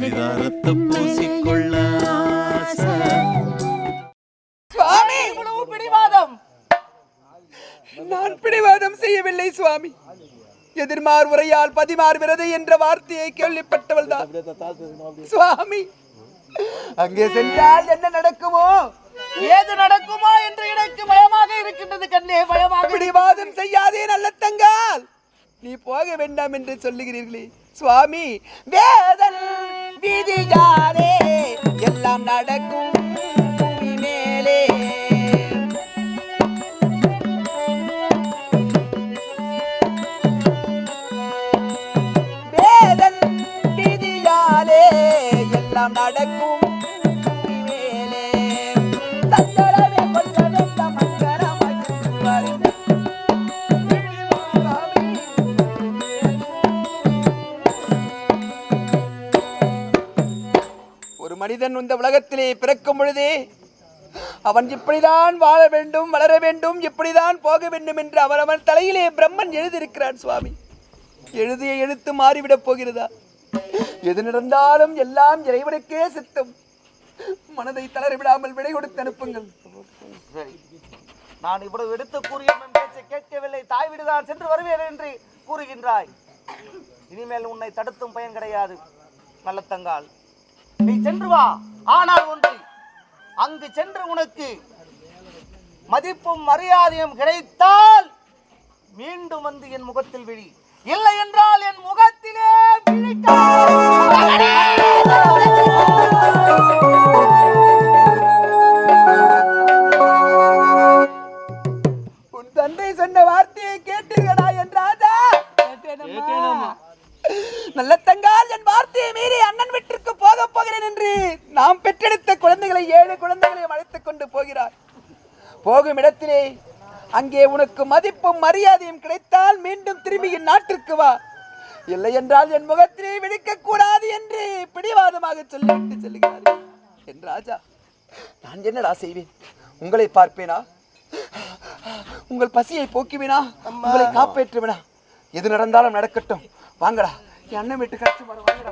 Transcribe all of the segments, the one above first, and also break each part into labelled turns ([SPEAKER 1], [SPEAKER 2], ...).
[SPEAKER 1] பரிதாரத்தை பூசிக்கொள்ள
[SPEAKER 2] சுவாமி, இவ்வளவு பிடிவாதம். நான் பிடிவாதம் செய்யவில்லை சுவாமி. எதிர்மார் உரையால் பதிமார் விரதை என்ற வார்த்தையை கேள்விப்பட்டவள் தான் சுவாமி. அங்கே சென்றால் என்ன நடக்குமோ, ஏது நடக்குமோ என்று எனக்கு பயமாக இருக்கின்றது. கண்ணே, பயமாக. பிடிவாதம் செய்யாதே நல்ல தங்கால். நீ போக வேண்டாம் என்று சொல்லுகிறீர்களே சுவாமி. வேதன் விதியாலே எல்லாம் நடக்கும் பூமி மேலே. வேதன் விதியாலே எல்லாம் நடக்கும் பூமி மேலே. சந்தரமே கொள்ள வேண்டாம் மங்கரமாய் மனிதன் இந்த உலகத்திலே பிறக்கும் பொழுதே அவன் இப்படிதான் வாழ வேண்டும், வளர வேண்டும், இப்படிதான் போக வேண்டும் என்று அவன் தலையிலே பிரம்மன் எழுதியிருக்கிறான் சுவாமி. எழுதிய எழுத்து மாறிவிடப் போகிறதா? எது நடந்தாலும் எல்லாம் இறைவனுக்கே சித்தம். மனதை தளர விடாமல் விடை கொடுத்து அனுப்புங்கள்.
[SPEAKER 3] சரி, நான் இவ்வளவு எடுத்து கூறிய பேச்சை கேட்கவில்லை. தாய் வீடுதான் சென்று வருவேன் என்று கூறுகின்றாய். இனிமேல் உன்னை தடுத்தும் பயன் கிடையாது. நல்ல தங்கால், நீ சென்று வா. ஆனால் ஒன்று, அங்கு சென்று உனக்கு மதிப்பும் மரியாதையும் கிடைத்தால் மீண்டும் வந்து என் முகத்தில் விழி. இல்லை என்றால் என் முகத்திலே
[SPEAKER 2] உன் தந்தை சொன்ன வார்த்தையை கேட்டீர்களா என் ராஜா? நல்ல தங்கால், என் வார்த்தையை மீறி அண்ணன் வீட்டிற்கு போக போகிறேன் என்று நாம் பெற்றெடுத்த குழந்தைகளை 7 குழந்தைகளையும் அழைத்துக் கொண்டு போகிறார். போகும் இடத்திலே அங்கே உனக்கு மதிப்பும் மரியாதையும் கிடைத்தால் மீண்டும் திரும்பி என் நாட்டிற்கு வா. இல்லை என்றால் என் முகத்திலே விழிக்க கூடாது என்று பிடிவாதமாக சொல்லிவிட்டு செல்கிறார். என் ராஜா, நான் என்னடா செய்வேன்? உங்களை பார்ப்பேனா? உங்கள் பசியை போக்குவேனா? உங்களை காப்பேற்றுவேனா? எது நடந்தாலும் நடக்கட்டும். வாங்கடா, என் அண்ணன் வீட்டு கட்சி வர. வாங்கடா.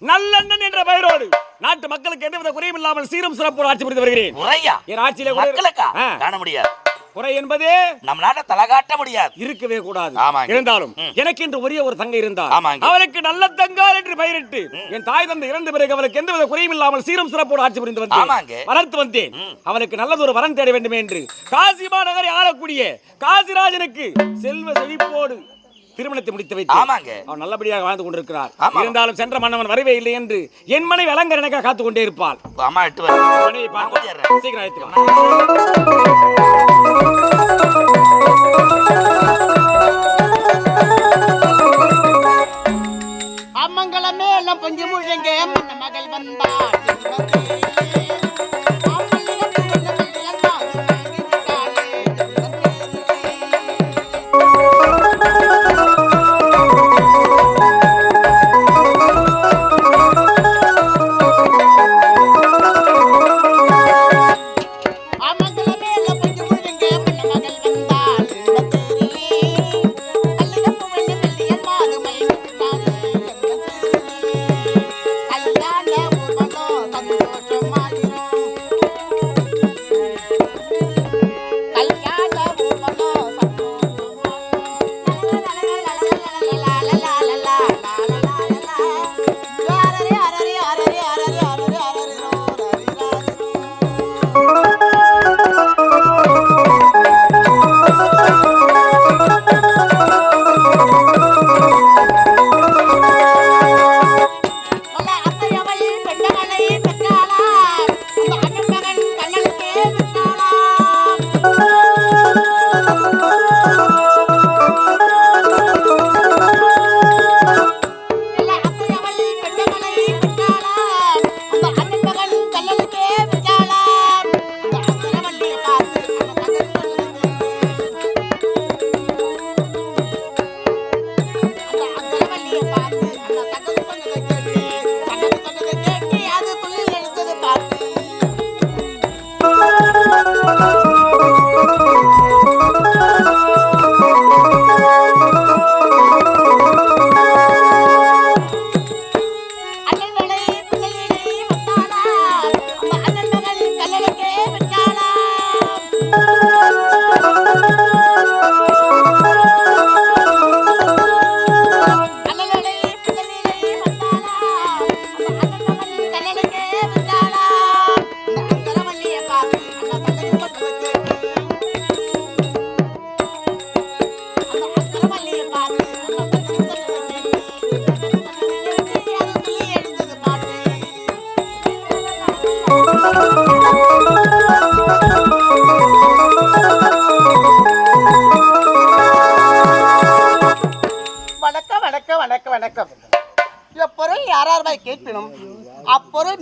[SPEAKER 4] நல்லண்ணன் என்ற பெயரோடு நாட்டு மக்களுக்கு எந்தவித குறையும் இல்லாமல் சீரும் சிறப்போடு ஆட்சி புரிந்து வருகிறேன். காண முடியாது. குறை என்பது நம் நாட்டை தலகாட்ட முடியாது, இருக்கவே கூடாது. இருந்தாலும் எனக்கு என்று ஒரே ஒரு தங்கை இருந்தார். அவருக்கு நல்ல தங்கால் என்று பெயரிட்டு என் தாய் தந்தை இறந்த பிறகு அவருக்கு எந்தவித குறையும் இல்லாமல் சீரும் சிறப்போடு ஆட்சி புரிந்து வளர்த்து வந்தேன். அவருக்கு நல்லதொரு வரன் தேட வேண்டும் என்று காசிமா நகரை ஆளக்கூடிய காசிராஜனுக்கு செல்வ செழிப்போடு திருமணத்தை முடித்து வைத்து அவன் நல்லபடியாக வாழ்ந்து கொண்டிருக்கிறார். இருந்தாலும் சென்ற மன்னவன் வரவே இல்லை என்று என் மனைவி அலங்கரனுக்காக காத்துக் கொண்டே இருப்பாள். சீக்கிரம் அழைத்து
[SPEAKER 5] அம்மங்களமே எல்லாம் கொஞ்சம் முழுங்க மகள் வந்தாள். அம்மங்களமே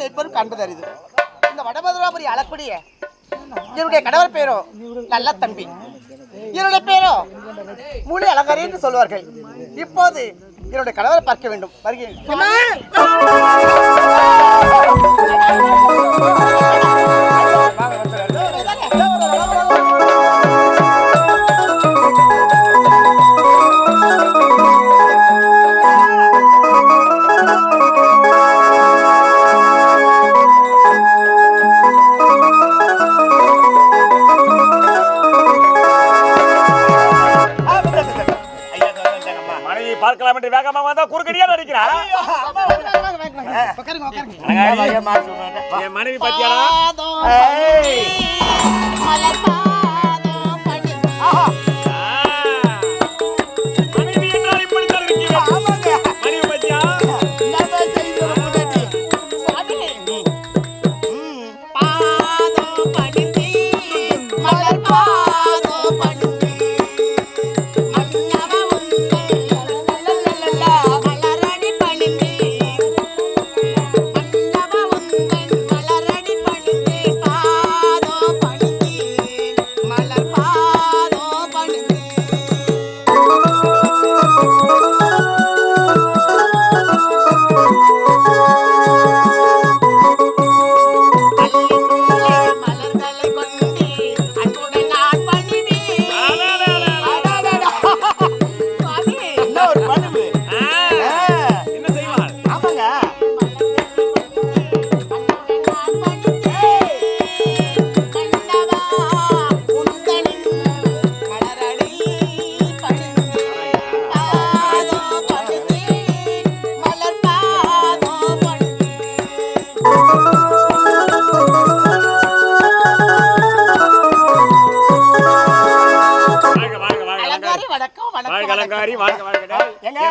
[SPEAKER 5] நிற்பரும் காண்பது அரிது. இந்த வடமதுராபுரி அளக்கூடிய என்னுடைய கணவர் பேரோ நல்ல தம்பி, என்னுடைய பேரோ மூலி அலங்காரி என்று சொல்வார்கள். இப்போது என்னுடைய கணவரை பார்க்க வேண்டும். வருகிறேன்.
[SPEAKER 4] பார்க்கலாம் என்று வேகமா வந்தா குறுக்கடியா நடிக்கிறா. என் மனைவி பத்தியாடா. மனைவி என்றால் இப்படித்தான் இருக்கிறது. மனைவி பத்தியா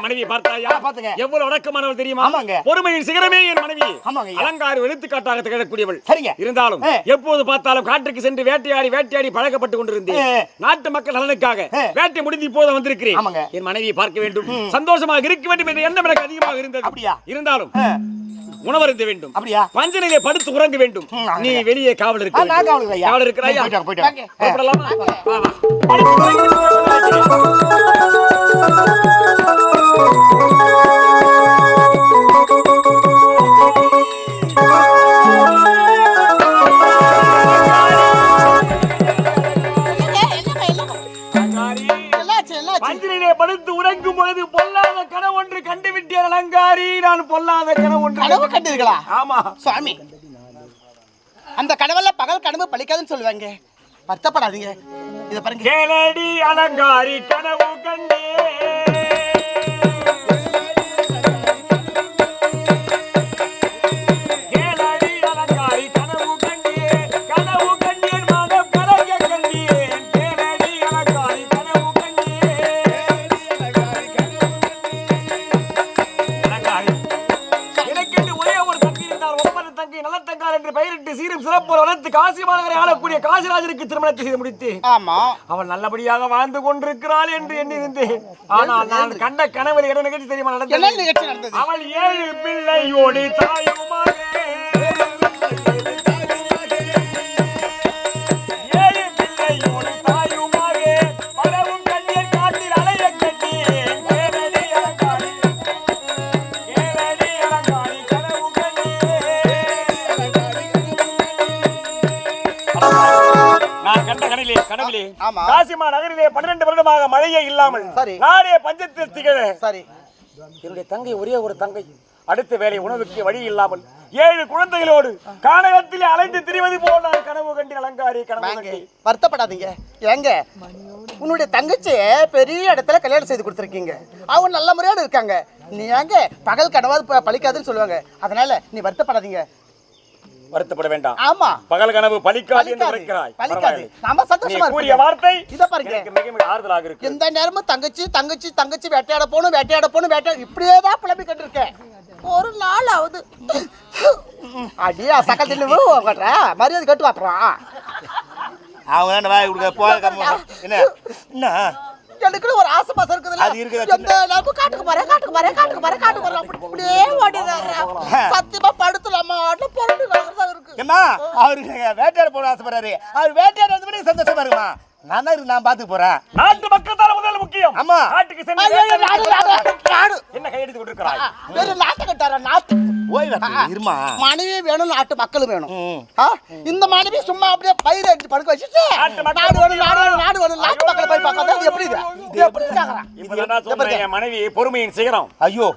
[SPEAKER 4] மனைவி பார்த்தாயா? எவ்வளவு அடக்கமானவள் தெரியுமா? பொறுமையின் சிகரமே என் மனைவி. அலங்காரி எடுத்துக்காட்டாக திகழக்கூடியவள். இருந்தாலும் எப்போது பார்த்தாலும் காட்டுக்கு சென்று வேட்டையாடி பழக்கப்பட்டு கொண்டிருந்தேன். நாட்டு மக்கள் நலனுக்காக வேட்டை முடிந்து இப்போது வந்திருக்கிறேன். என் மனைவியை பார்க்க வேண்டும், சந்தோஷமாக இருக்க வேண்டும் என்ற எண்ணம் எனக்கு அதிகமாக இருந்தது. இருந்தாலும் உணவருந்த வேண்டும், பஞ்சனையிலே படுத்து உறங்க வேண்டும். நீ வெளியே காவல் இருக்க. காவல் இருக்கிறாயா? பஞ்சனையிலே படுத்து உறங்கும் பொழுது பொல்லாத கனவு ஒன்று கண்டுவிட்டேன் அலங்காரி. நான் பொல்லாத கனவு ஒன்று
[SPEAKER 5] கண்டீர்களா?
[SPEAKER 4] ஆமா
[SPEAKER 5] சுவாமி, அந்த கனவுல பகல் கனவு பலிக்காதுன்னு சொல்லுவாங்க. வருத்தப்படாதீங்க. இத பாருங்க.
[SPEAKER 4] கேளடி அலங்காரி கனவு கண்டே, கேளடி அலங்காரி கனவு கண்டே, கனவு கண்டேன் மனம் கலங்க கண்டேன். கேளடி அலங்காரி கனவு கண்டே, அலங்காரி எனக்கென்று ஒரே ஒரு தங்கி இருந்தால் ஒப்பன தங்கி நல்ல தங்கார் என்று பெயரிட்டு சீரும் சிறப்பு வளர்த்து காசி மாநகரை ஆளக்கூடிய காசிராஜருக்கு திருமணத்தை செய்து முடித்து அவள் நல்லபடியாக வாழ்ந்து கொண்டிருக்கிறாள் என்று எண்ணியிருந்தேன். ஆனால் நான் கண்ட கனவில் இடம் நிகழ்ச்சி தெரியுமா நடந்தது? அவள் 7 பிள்ளையோடு தாயுமாக, 7 பிள்ளையோடு தாயுமாக பலவும் கண்ணீர் காட்டில் அலைய கண்டேன். கேளடி அலங்காரி, கேளடி அலங்காரி கனவு நான் கண்ட கனவிலே காசிமா நகரிலே 12 வருடமாக மழையே இல்லாமல் நாடே பஞ்சத்தில் திகழ, என்னுடைய தங்கை ஒரே ஒரு தங்கை அடுத்த வேலை உணவுக்கு வழி இல்லாமல் 7 குழந்தைகளோடு கானகத்திலே அலைந்து திரிவது போல் நான் கனவு கண்டி அலங்காரி கனவு கண்டி.
[SPEAKER 5] வருத்தப்படாதீங்க. ஏங்க, உன்னுடைய தங்கச்சி பெரிய இடத்துல கல்யாணம் செய்து கொடுத்துருக்கீங்க. அவங்க நல்ல முறையோடு இருக்காங்க. நீ ஏங்க பகல் கனவாது பலிக்காதுன்னு சொல்லுவாங்க. அதனால நீ வருத்தப்படாதீங்க.
[SPEAKER 4] வருத்தப்பட வேண்டாம்.
[SPEAKER 5] ஆமா,
[SPEAKER 4] பகல் கனவு பலிக்காது என்று உரைக்கிறாய்.
[SPEAKER 5] பலிக்காது. நாம சந்தோஷமா இருக்கோம்.
[SPEAKER 4] கூறிய வார்த்தை
[SPEAKER 5] இத பாருங்க,
[SPEAKER 4] எனக்கு மிக மிக ஆறுதலாக இருக்கு.
[SPEAKER 5] இந்த நேரமும் தங்கச்சி வேட்டையாட போணும் இப்படியே தான் புலம்பி கண்டு இருக்கேன். ஒரு நாள் ஆகுது அடியா சக்கல் தின்னு உங்கள்ற மரியாதை கட்டு வாப்புறான்.
[SPEAKER 3] அவங்க வாய் கொடுக்க போக என்ன என்ன
[SPEAKER 5] எனக்கு ஒரு ஆசை பாசம் இருக்குதுல்ல,
[SPEAKER 6] அது இருக்குதா?
[SPEAKER 5] எந்த நேரமும் காட்டுக்கு போறேன் அப்படியே ஓடிடுறாங்க. சத்தியமா படுத்தலாமா பொருள் இருக்கு.
[SPEAKER 6] ஏம்மா அவருக்கு வேட்டையாட போட ஆசைப்படுறாரு. அவர் வேட்டையாட வந்து விட சந்தோஷமா இருக்குமா? நான் தான் இருக்கு, நான் பாத்துக்க போறேன்.
[SPEAKER 4] நாட்டு மக்கள் தான் முதல்ல முக்கியம்.
[SPEAKER 6] ஆமா.
[SPEAKER 4] நாட்டுக்கு சென்று
[SPEAKER 5] ஐயோ, நாடு.
[SPEAKER 4] என்ன கையெடுத்து கொண்டிருக்கிறாய்?
[SPEAKER 5] வேற நாட்டை கட்டார நாட்டு
[SPEAKER 6] ஓய் இருமா.
[SPEAKER 5] மனைவி வேணும், நாட்டு மக்களும் வேணும்.
[SPEAKER 6] ம்.
[SPEAKER 5] இந்த மனைவி சும்மா அப்படியே பயிர் அடிச்சு படுக்க வச்சுட்டு நாடு வேணும் நாட்டு மக்களை போய் பார்க்காத எப்படி இது எப்படி இருக்காங்க?
[SPEAKER 4] இப்பதான் நான் சொன்னேன், என் மனைவி பொறுமையின் சிகரம்.
[SPEAKER 6] ஐயோ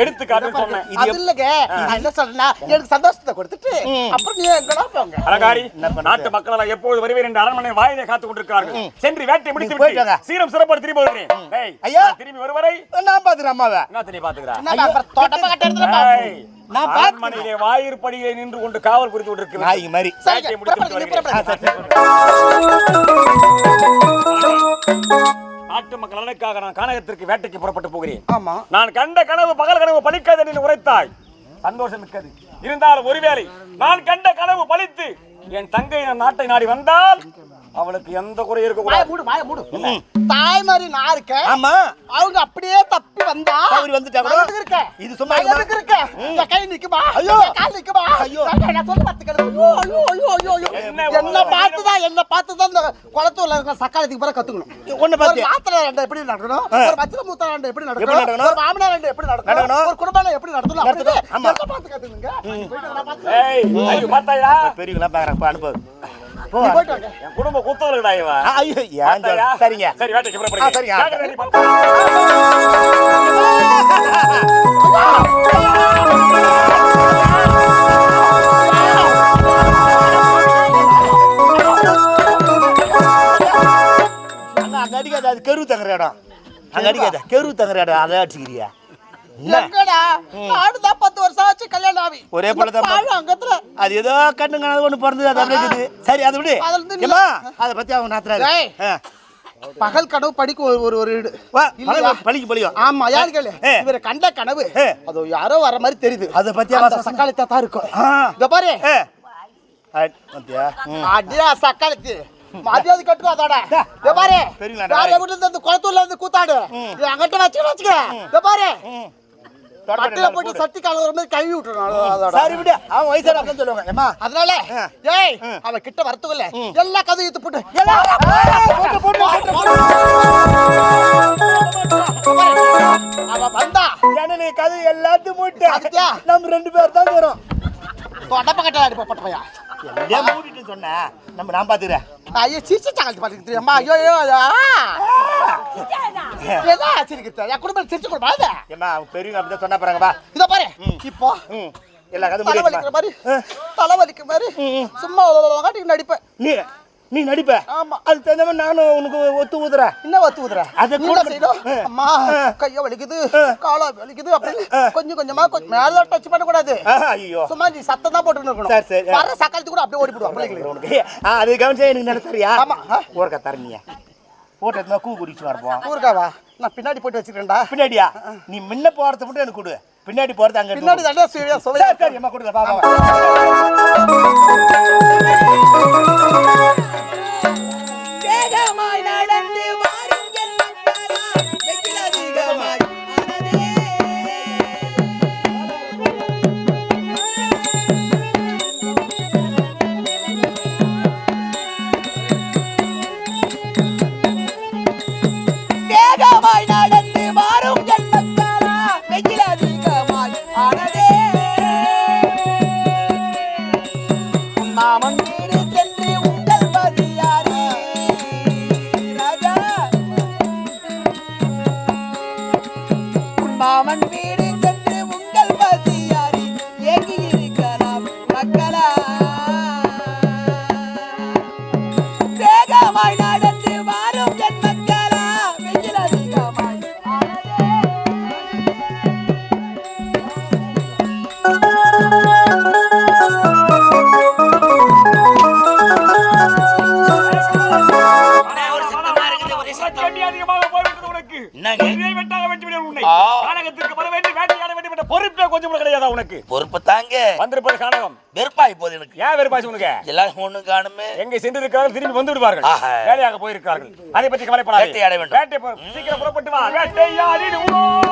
[SPEAKER 4] எடுத்துக்காட்டு சொன்னேன்.
[SPEAKER 5] அது இல்லங்க, நான் என்ன சொல்றேன்னா எனக்கு சந்தோஷத்தை கொடுத்துட்டு அப்புறம் நீ எங்கடா போங்க.
[SPEAKER 4] அலங்காரி, நாட்டு மக்கள் எல்லாம் எப்போது வருவேன் என்று அரண்மனை வாயிலே காத்துக் கொண்டிருக்கிறார்கள். சென்று வேட்டை முடித்து விட்டு சீரம் சிறப்போடு திரும்பி வருகிறேன். டேய்,
[SPEAKER 6] ஐயா,
[SPEAKER 4] திரும்பி வருவரை
[SPEAKER 6] நான் பாத்துக்கிறேன் அம்மாவை.
[SPEAKER 4] என்ன நீ பாத்துக்கிறா?
[SPEAKER 5] என்ன அப்புறம் தோட்டப்ப கட்ட இடத்துல
[SPEAKER 4] டேய், நான் அரண்மனையிலே வாயிற்படியிலே நின்று கொண்டு காவல் புரிந்து கொண்டிருக்கிறேன்.
[SPEAKER 6] நாய் மாதிரி.
[SPEAKER 4] வேட்டை முடித்து விட்டு வருகிறேன். நாட்டு மக்கள் நலனுக்காக நான் கானகத்திற்கு வேட்டைக்கு புறப்பட்டு போகிறேன்.
[SPEAKER 5] ஆமா,
[SPEAKER 4] நான் கண்ட கனவு பகல் கனவு பலிக்காது என்று உரைத்தாய். சந்தோஷம் மிக்கது. இருந்தாலும் ஒருவேளை நான் கண்ட கனவு பலித்து என் தங்கை நான் நாட்டை நாடி வந்தால் அவளுக்கு எந்த குறை இருக்க கூடாது.
[SPEAKER 5] வாய மூடு. தாய்மாரி நான் இருக்க.
[SPEAKER 6] ஆமா.
[SPEAKER 5] அவங்க அப்படியே தப்பி வந்தா
[SPEAKER 6] தவறி வந்துட்டா கூட
[SPEAKER 5] இருக்க.
[SPEAKER 6] இது சும்மா
[SPEAKER 5] இருக்க. இந்த கை நிக்குமா?
[SPEAKER 6] ஐயோ,
[SPEAKER 5] கால் நிக்குமா?
[SPEAKER 6] ஐயோ,
[SPEAKER 5] நான் சொல்ல பாத்துக்கல. ஐயோ. என்ன பார்த்துதான் இந்த குளத்தூர்ல இருக்க சக்காலத்துக்கு பிறகு கத்துக்கணும்.
[SPEAKER 6] ஒண்ணு பாத்து.
[SPEAKER 5] மாத்திரை ரெண்டு எப்படி நடக்கணும்? ஒரு பச்சை மூத்தா ரெண்டு எப்படி நடக்கணும்? ஒரு மாமனா ரெண்டு எப்படி நடக்கணும்? ஒரு குடும்பம் எப்படி நடத்தணும்?
[SPEAKER 6] ஆமா.
[SPEAKER 5] அப்படி பார்த்து கத்துக்கணுங்க.
[SPEAKER 4] ஏய், ஐயோ பாத்தாயா?
[SPEAKER 6] பெரியவங்களா பாக்குறாங்க, அனுப்பு.
[SPEAKER 5] நீ போய்ட்டு வாங்க.
[SPEAKER 4] என் குடும்ப குத்தவர்களா இவ.
[SPEAKER 6] ஐயோ, ஏன் சரிங்க.
[SPEAKER 4] சரி, வேட்டைக்கு புறப்படுங்க.
[SPEAKER 6] சரிங்க.
[SPEAKER 4] வேட்டை பார்த்து.
[SPEAKER 6] அங்க அடிக்காத, அது கரு தங்குற இடம். அங்க அடிக்காத, கரு தங்குற இடம். அதை அடிச்சுக்கிறியா?
[SPEAKER 5] எங்கடா ஆடுதான் 10 வருஷம் ஆச்சு கல்யாணம் ஆகி.
[SPEAKER 6] ஒரே பழம்
[SPEAKER 5] அங்கத்துல
[SPEAKER 6] அது ஏதோ கண்ணுங்க ஒண்ணு பிறந்தது, அது அப்படியே இருக்குது. சரி, அதை விடு. ஏம்மா, அதை பத்தி அவங்க நாத்துறாரு.
[SPEAKER 5] பகல் கனவு படிக்கும் ஒரு ஒரு வீடு
[SPEAKER 6] பழிக்கு பழியும்.
[SPEAKER 5] ஆமா, யாரு கேளு, இவர கண்ட கனவு அது யாரோ வர மாதிரி தெரியுது.
[SPEAKER 6] அதை பத்தி
[SPEAKER 5] சக்காலத்தா தான் இருக்கும். இத பாரு, அடியா சக்காலத்து மரியாதை கட்டுக்கோ. அதோட இத பாரு, யார் வீட்டுல இருந்து குளத்தூர்ல வந்து கூத்தாடு அங்கிட்ட வச்சுக்க. இத பாரு, பட்டில போட்டு சட்டி கால ஒரு மாதிரி கழுவி விட்டுறணும்.
[SPEAKER 6] சரி விடு, அவன் வயசான அக்கன்னு சொல்லுவாங்க. ஏம்மா,
[SPEAKER 5] அதனால ஏய் அவன் கிட்ட வரத்துக்குள்ள எல்லா கதையும் இழுத்து போட்டு அவன் வந்தா
[SPEAKER 6] நீ கதை எல்லாத்தையும் மூட்டு
[SPEAKER 5] அதுக்கியா
[SPEAKER 6] நம்ம 2 பேர் தான் வரும்.
[SPEAKER 5] தொடப்ப கட்ட அடிப்ப பட்டவையா
[SPEAKER 6] எல்லாம் மூடிட்டு சொன்ன நம்ம நான் பாத்துக்கிறேன்.
[SPEAKER 5] ஐயோ சீச்சி சாங்கல் பாத்துக்கிட்டு அம்மா. ஐயோ என்ன ஆச்சிருக்கு என் குடும்பம் சிரிச்சு கொடுப்பாங்க.
[SPEAKER 6] ஏம்மா, அவங்க பெரியவங்க அப்படிதான் சொன்னா பாருங்க. வா,
[SPEAKER 5] இத பாரு, இப்போ
[SPEAKER 6] எல்லா கதை
[SPEAKER 5] தலை வலிக்கிற மாதிரி தலைவலிக்கிற மாதிரி சும்மா நடிப்பேன்.
[SPEAKER 6] நீ நடிப்ப.
[SPEAKER 5] ஆமா,
[SPEAKER 6] அது தகுந்த மாதிரி நானும் உனக்கு ஒத்து ஊதுறேன்.
[SPEAKER 5] என்ன ஒத்து ஊதுற?
[SPEAKER 6] அதை கூட
[SPEAKER 5] செய்யணும். அம்மா கைய வலிக்குது, கால வலிக்குது அப்படின்னு கொஞ்சம் கொஞ்சமா மேல டச் பண்ண கூடாது.
[SPEAKER 6] ஐயோ,
[SPEAKER 5] சும்மா நீ சத்தம் தான் போட்டு இருக்கணும்.
[SPEAKER 6] சரி சரி.
[SPEAKER 5] வர சக்காலத்து கூட அப்படியே ஓடி போடுவாங்க
[SPEAKER 6] உனக்கு. அது கவனிச்சா எனக்கு நடத்தறியா?
[SPEAKER 5] ஆமா.
[SPEAKER 6] ஊருக்கா தரணியா போட்டு கூ குடிச்சு வரப்போம்.
[SPEAKER 5] ஊருக்காவா? நான் பின்னாடி போட்டு வச்சிருக்கேன்டா.
[SPEAKER 6] பின்னாடியா? நீ முன்ன போறத மட்டும் எனக்கு கொடு, பின்னாடி போறது அங்க
[SPEAKER 5] பின்னாடி தாண்டா சுவையா சுவையா.
[SPEAKER 6] சரி அம்மா கொடுங்க. பாப்பா
[SPEAKER 2] வேகமாய் நடந்து வாருங்கள் வெயில் அதிகமாய் வேகமாய் நடந்து வாரும் ஜன்மத்தாரா வெயில் அதிகமாய் ஆனதே. மாமன் வீடு சென்று உங்கள் பசியாரே ராஜா. மாமன் வீடு சென்று உங்கள் பசியாரே ஏங்கி இருக்கலாம் மக்களா. வேகமாய் நடந்து வாரும் ஜன்மத்தாரா வெயில் அதிகமாய் ஆனதே.
[SPEAKER 4] பொறுப்பே கொஞ்சம் கூட கிடையாதா உனக்கு?
[SPEAKER 7] பொறுப்பு தாங்க
[SPEAKER 4] வந்திருப்பது காணகம்
[SPEAKER 7] வெறுப்பா இப்போது எனக்கு.
[SPEAKER 4] ஏன் வெறுப்பாச்சு உனக்கு?
[SPEAKER 7] எல்லாரும் ஒண்ணு காணுமே.
[SPEAKER 4] எங்கே சென்று இருக்கிறார்கள், திரும்பி வந்து விடுவார்கள்.
[SPEAKER 7] ஆஹா.
[SPEAKER 4] வேலையாக போயிருக்கிறார்கள். அதை பற்றி கவலைப்படாதே.
[SPEAKER 7] வேட்டையாட வேண்டும்.
[SPEAKER 4] சீக்கிரம் புறப்பட்டு வா. வேட்டையாடிடுவோம்.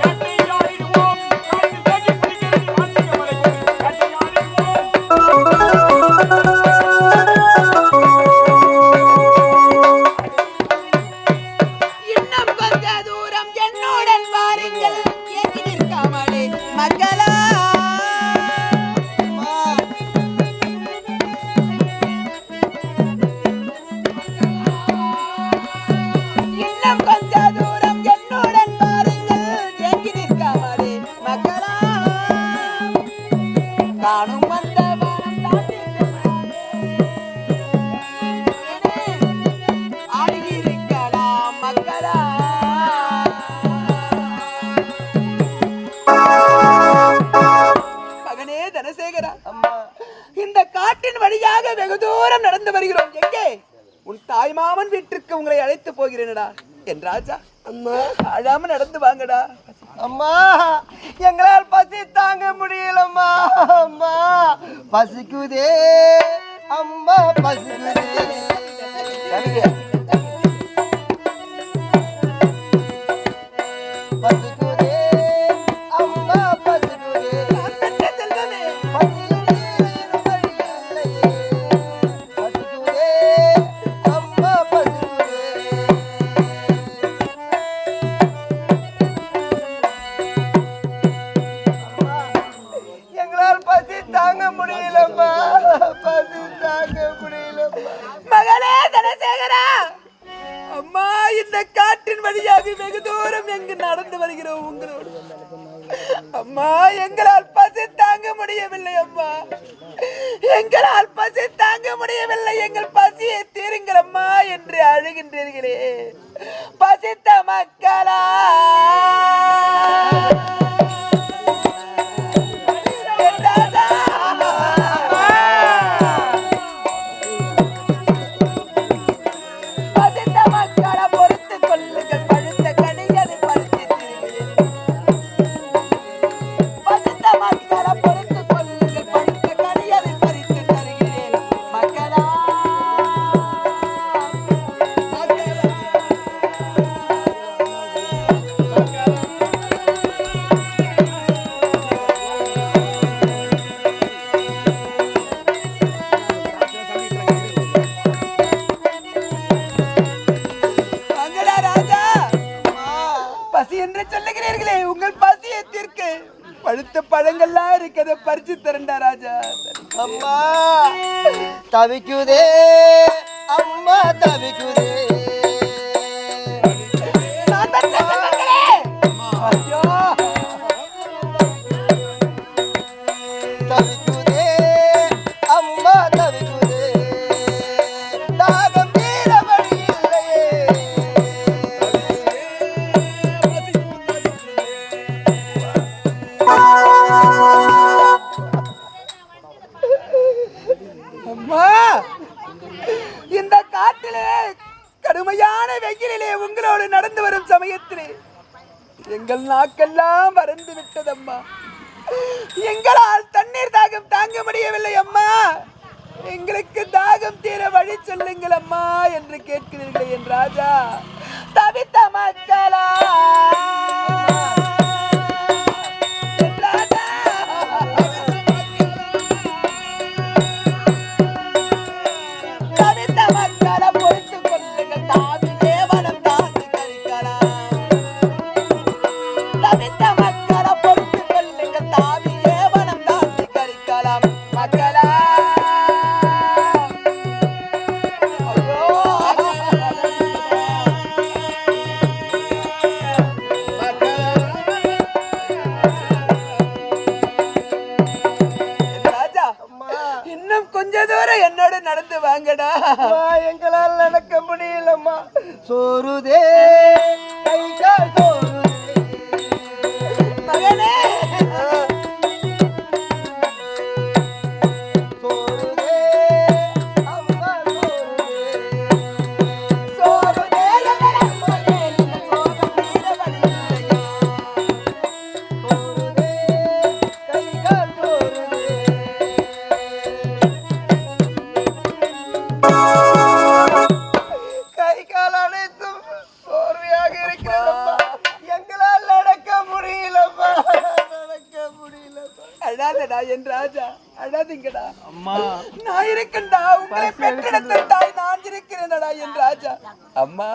[SPEAKER 4] வேட்டையாடிடுவோம். காட்டில் தேடி பிடிக்கிறது வாசிக்க மலைக்கு. வேட்டையாடிடுவோம்.
[SPEAKER 2] இன்னும் கொஞ்ச தூரம் என்னுடன் வாருங்கள், ஏங்கி நிற்காமலே மக்களா. இன்னும் கொஞ்ச தூரம் என்னுடன் வாருங்கள், ஏங்கி நிற்காமலே மக்களா. காணும் வந்த வானம் தாண்டி ஆடியிருக்கலாம் மக்களா. மகனே தனசேகரா, இந்த காட்டின் வழியாக வெகு தூரம் நடந்து வருகிறோம். எங்கே உன் தாய் மாமன் வீட்டிற்கு உங்களை அழைத்து போகிறேனடா என் ராஜா. அம்மா அழாம நடந்து வாங்கடா.
[SPEAKER 5] அம்மா எங்களால் பசி தாங்க முடியலம்மா. அம்மா பசிக்குதே, அம்மா பசிக்குதே. பசிக்குதே, அம்மா பசிக்குதே.
[SPEAKER 2] செல்வமே,
[SPEAKER 5] பசிக்குதே, பசிக்குதே, அம்மா பசிக்குதே. எங்களால் பசி தாங்க முடியலம்மா, பசி தாங்க முடியலம்மா.
[SPEAKER 2] மகனே தனசேகரா, அம்மா இந்த காட்டின் வழியாக வெகு தூரம் எங்கு நடந்து வருகிறோம் உங்களோடு. அம்மா எங்களால் பசி தாங்க முடியவில்லை. அம்மா எங்களால் பசி தாங்க முடியவில்லை, எங்கள் பசியை தீருங்கள் அம்மா என்று அழுகின்றீர்களே. பசித்த மக்களா, பசித்த மக்களை பொறுத்து கொள்ளுங்கள், பழுத்த கனிகளை பறித்து தருகிறேன். பசித்த மக்களை பொறுத்து கொள்ளுங்கள், பழுத்த கனிகளை பறித்து தருகிறேன். மக்களா, வாங்கடா ராஜா. பசி என்று சொல்லுகிறீர்களே, உங்கள் பசியை தீர்க்க பழுத்த பழங்கள்லாம் இருக்கிறத பறிச்சு தரண்டா ராஜா.
[SPEAKER 5] அம்மா தவிக்குதே, அம்மா தவிக்குதே.
[SPEAKER 2] நான் பெற்ற செல்வங்களே. ஐயோ,
[SPEAKER 5] தவிக்குதே, அம்மா தவிக்குதே. தாகம் தீர வழி இல்லையே.
[SPEAKER 2] அம்மா இந்த காட்டிலே கடுமையான வெயிலிலே உங்களோடு நடந்து வரும் சமயத்திலே எங்கள் நாக்கெல்லாம் வறண்டு விட்டதம்மா. எங்களால் தண்ணீர் தாகம் தாங்க முடியவில்லை அம்மா. எங்களுக்கு தாகம் தீர வழி சொல்லுங்கள் அம்மா என்று கேட்கிறீர்களே என் ராஜா. தவித்த மக்களா, என் ராஜா. தவித்த மக்களை பொறுத்து கொள்ளுங்கள், தாவிலே மனம் தாழ்ந்து கழிக்கலாம். தவித்த மக்களை பொறுத்து கொள்ளுங்கள், தாவிலே மனம் தாழ்ந்து கழிக்கலாம். மக்களா, ஐயோ, ராஜா, இன்னும் கொஞ்ச தூரம் என்னோட நடந்து வாங்கடா.
[SPEAKER 5] அம்மா எங்களால் நடக்க முடியலம்மா. சோறுதே, கை கால் சோறுதே.
[SPEAKER 2] மகனே,
[SPEAKER 5] சோறுதே, அம்மா சோறுதே.
[SPEAKER 2] சோறுதே எங்கள் அம்மனே, இந்த சோகம் தீர வழி இல்லையா. அழாதீங்கடா அம்மா. நான் இருக்கேன்டா, உங்களை பெற்றெடுத்த தாய் நான் இருக்கிறேன்டா என் ராஜா. அம்மா,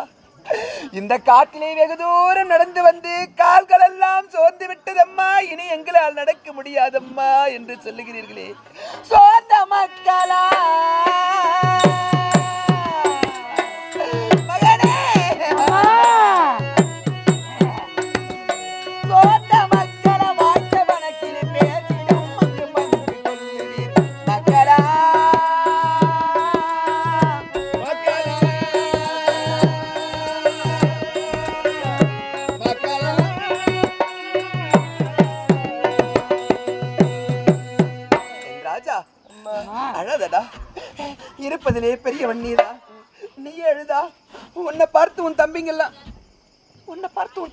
[SPEAKER 2] இந்த காட்டிலே வெகு தூரம் நடந்து வந்து கால்கள் எல்லாம் சோர்ந்து விட்டதம்மா, இனி எங்களால் நடக்க முடியாதம்மா என்று சொல்லுகிறீர்களே. சோர்ந்த மக்களா மகனே, சோர்ந்த மக்களை வாழ்த்த வழக்கில் பேசிடும் அங்கு பங்கு கொள்ளுவீர் மக்களா. அழதடா, இருப்பதிலே பெரியவன் நீதா, நீ எழுதா. உன்னை பார்த்து உன்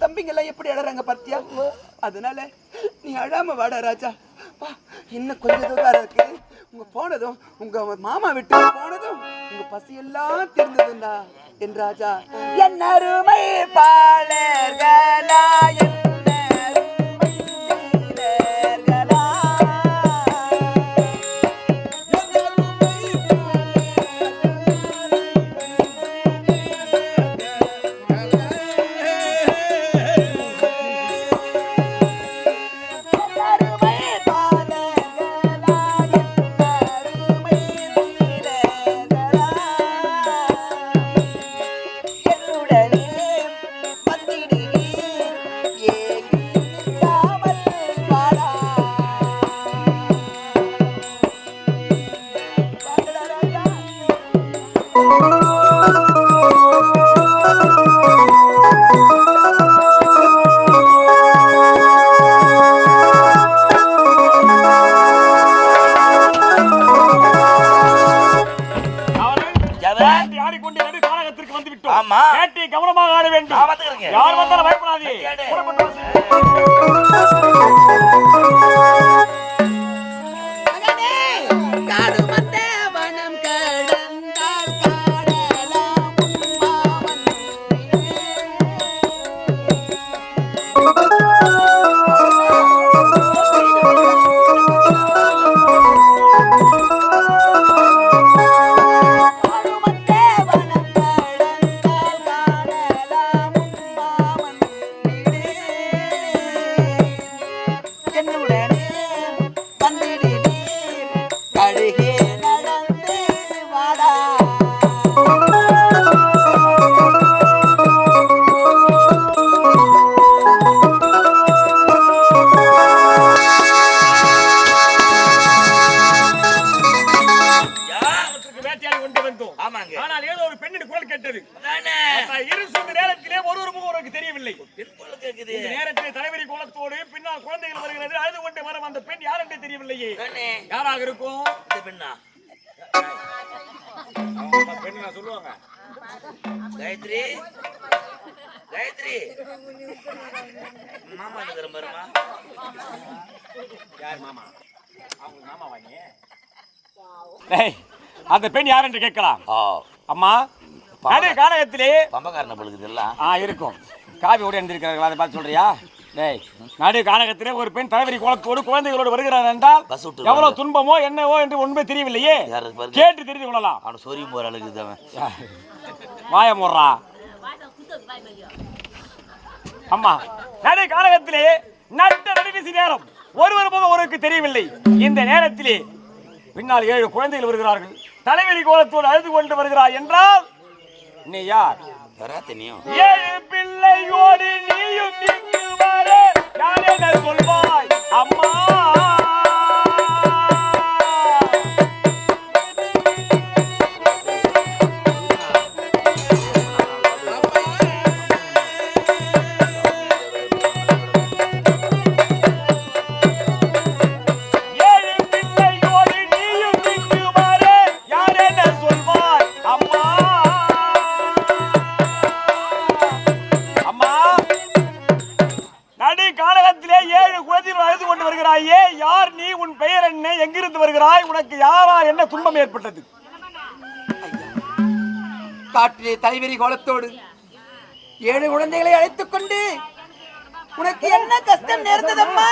[SPEAKER 2] தம்பிங்கெல்லாம் எப்படி அழறாங்க பார்த்தியா? அதனால நீ அழாம வாடா ராஜா. இன்னும் கொஞ்சம் தூரம் இருக்கு. உங்க போனதும், உங்க மாமா விட்டு போனதும் உங்க பசியெல்லாம் தெரிந்ததுண்டா என் ராஜா. என் அருமை பாலர்களா, கவனமாக ஆட வேண்டும். யார் வந்தாலும் பயப்படாதீங்க.
[SPEAKER 7] காயத்ரி, காயத்ரி மாமா இருக்கிற பாருமா.
[SPEAKER 4] யார் மாமா? அவங்க மாமா வாங்க. டேய், அந்த பெண் யார் என்று கேட்கலாம். அம்மா, நடு காலகத்திலே
[SPEAKER 7] பம்பக்காரன பழுகுது எல்லாம்
[SPEAKER 4] இருக்கும். காவி ஓடி எழுந்திருக்கிறார்கள், அதை பார்த்து சொல்றியா? டேய், நடு காலகத்திலே ஒரு பெண் தலைவரி கோலத்தோடு குழந்தைகளோடு வருகிறார் என்றால் எவ்வளவு துன்பமோ என்னவோ என்று உண்மை தெரியவில்லையே. கேட்டு தெரிந்து கொள்ளலாம்.
[SPEAKER 7] அவன் சொறி போற அளவுக்கு அவன்
[SPEAKER 4] வாய முறா. அம்மா, நடு காலகத்திலே நட்ட நடுவீசி நேரம் ஒருவர் போக ஒருவருக்கு தெரியவில்லை. இந்த நேரத்திலே பின்னால் 7 குழந்தைகள் வருகிறார்கள். தலைவரி கோலத்தோடு அழுது கொண்டு வருகிறார் என்றால் நீ யார்? 7 பிள்ளையோடு நீயும் இங்கு வர யார் என்ன சொல்வாய் அம்மா? யார் நீ? உன் பெயர் என்ன? எங்கிருந்து வருகிறாய்? உனக்கு யாரா என்ன துன்பம் ஏற்பட்டது?
[SPEAKER 2] காற்றிலே தலைவரி கோலத்தோடு 7 குழந்தைகளை அழைத்துக் கொண்டு உனக்கு என்ன கஷ்டம் நேர்ந்ததம்மா?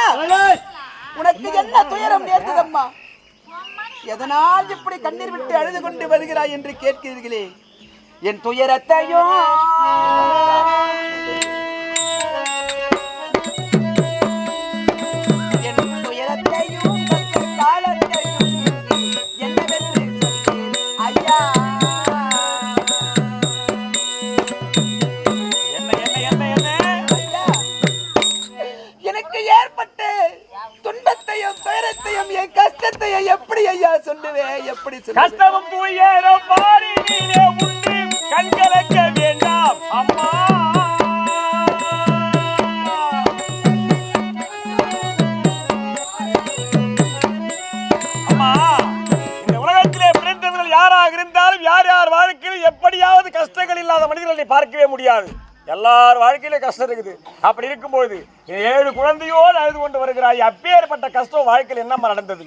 [SPEAKER 2] உனக்கு என்ன துயரம் நேர்ந்ததம்மா? எதனால் இப்படி கண்ணீர் விட்டு அழுது கொண்டு வருகிறாய் என்று கேட்கிறீர்களே, என் துயரத்தையும் எப்படி ஐயா சொல்லுவேன்? எப்படி
[SPEAKER 4] கஷ்டமும் துயரம் பாரி நீரே உண்டு கண்கலக்க வேண்டாம் அம்மா. அம்மா, இந்த உலகத்திலே பிறந்தவர்கள் யாராக இருந்தாலும் யார் யார் வாழ்க்கையில் எப்படியாவது கஷ்டங்கள் இல்லாத மனிதர்களை பார்க்கவே முடியாது. எல்லார் வாழ்க்கையிலே கஷ்டம் இருக்குது. அப்படி இருக்கும்போது 7 குழந்தையோடு அழுது கொண்டு வருகிறாய். அப்பேற்பட்ட கஷ்டம் வாழ்க்கையில் என்னம்மா நடந்தது?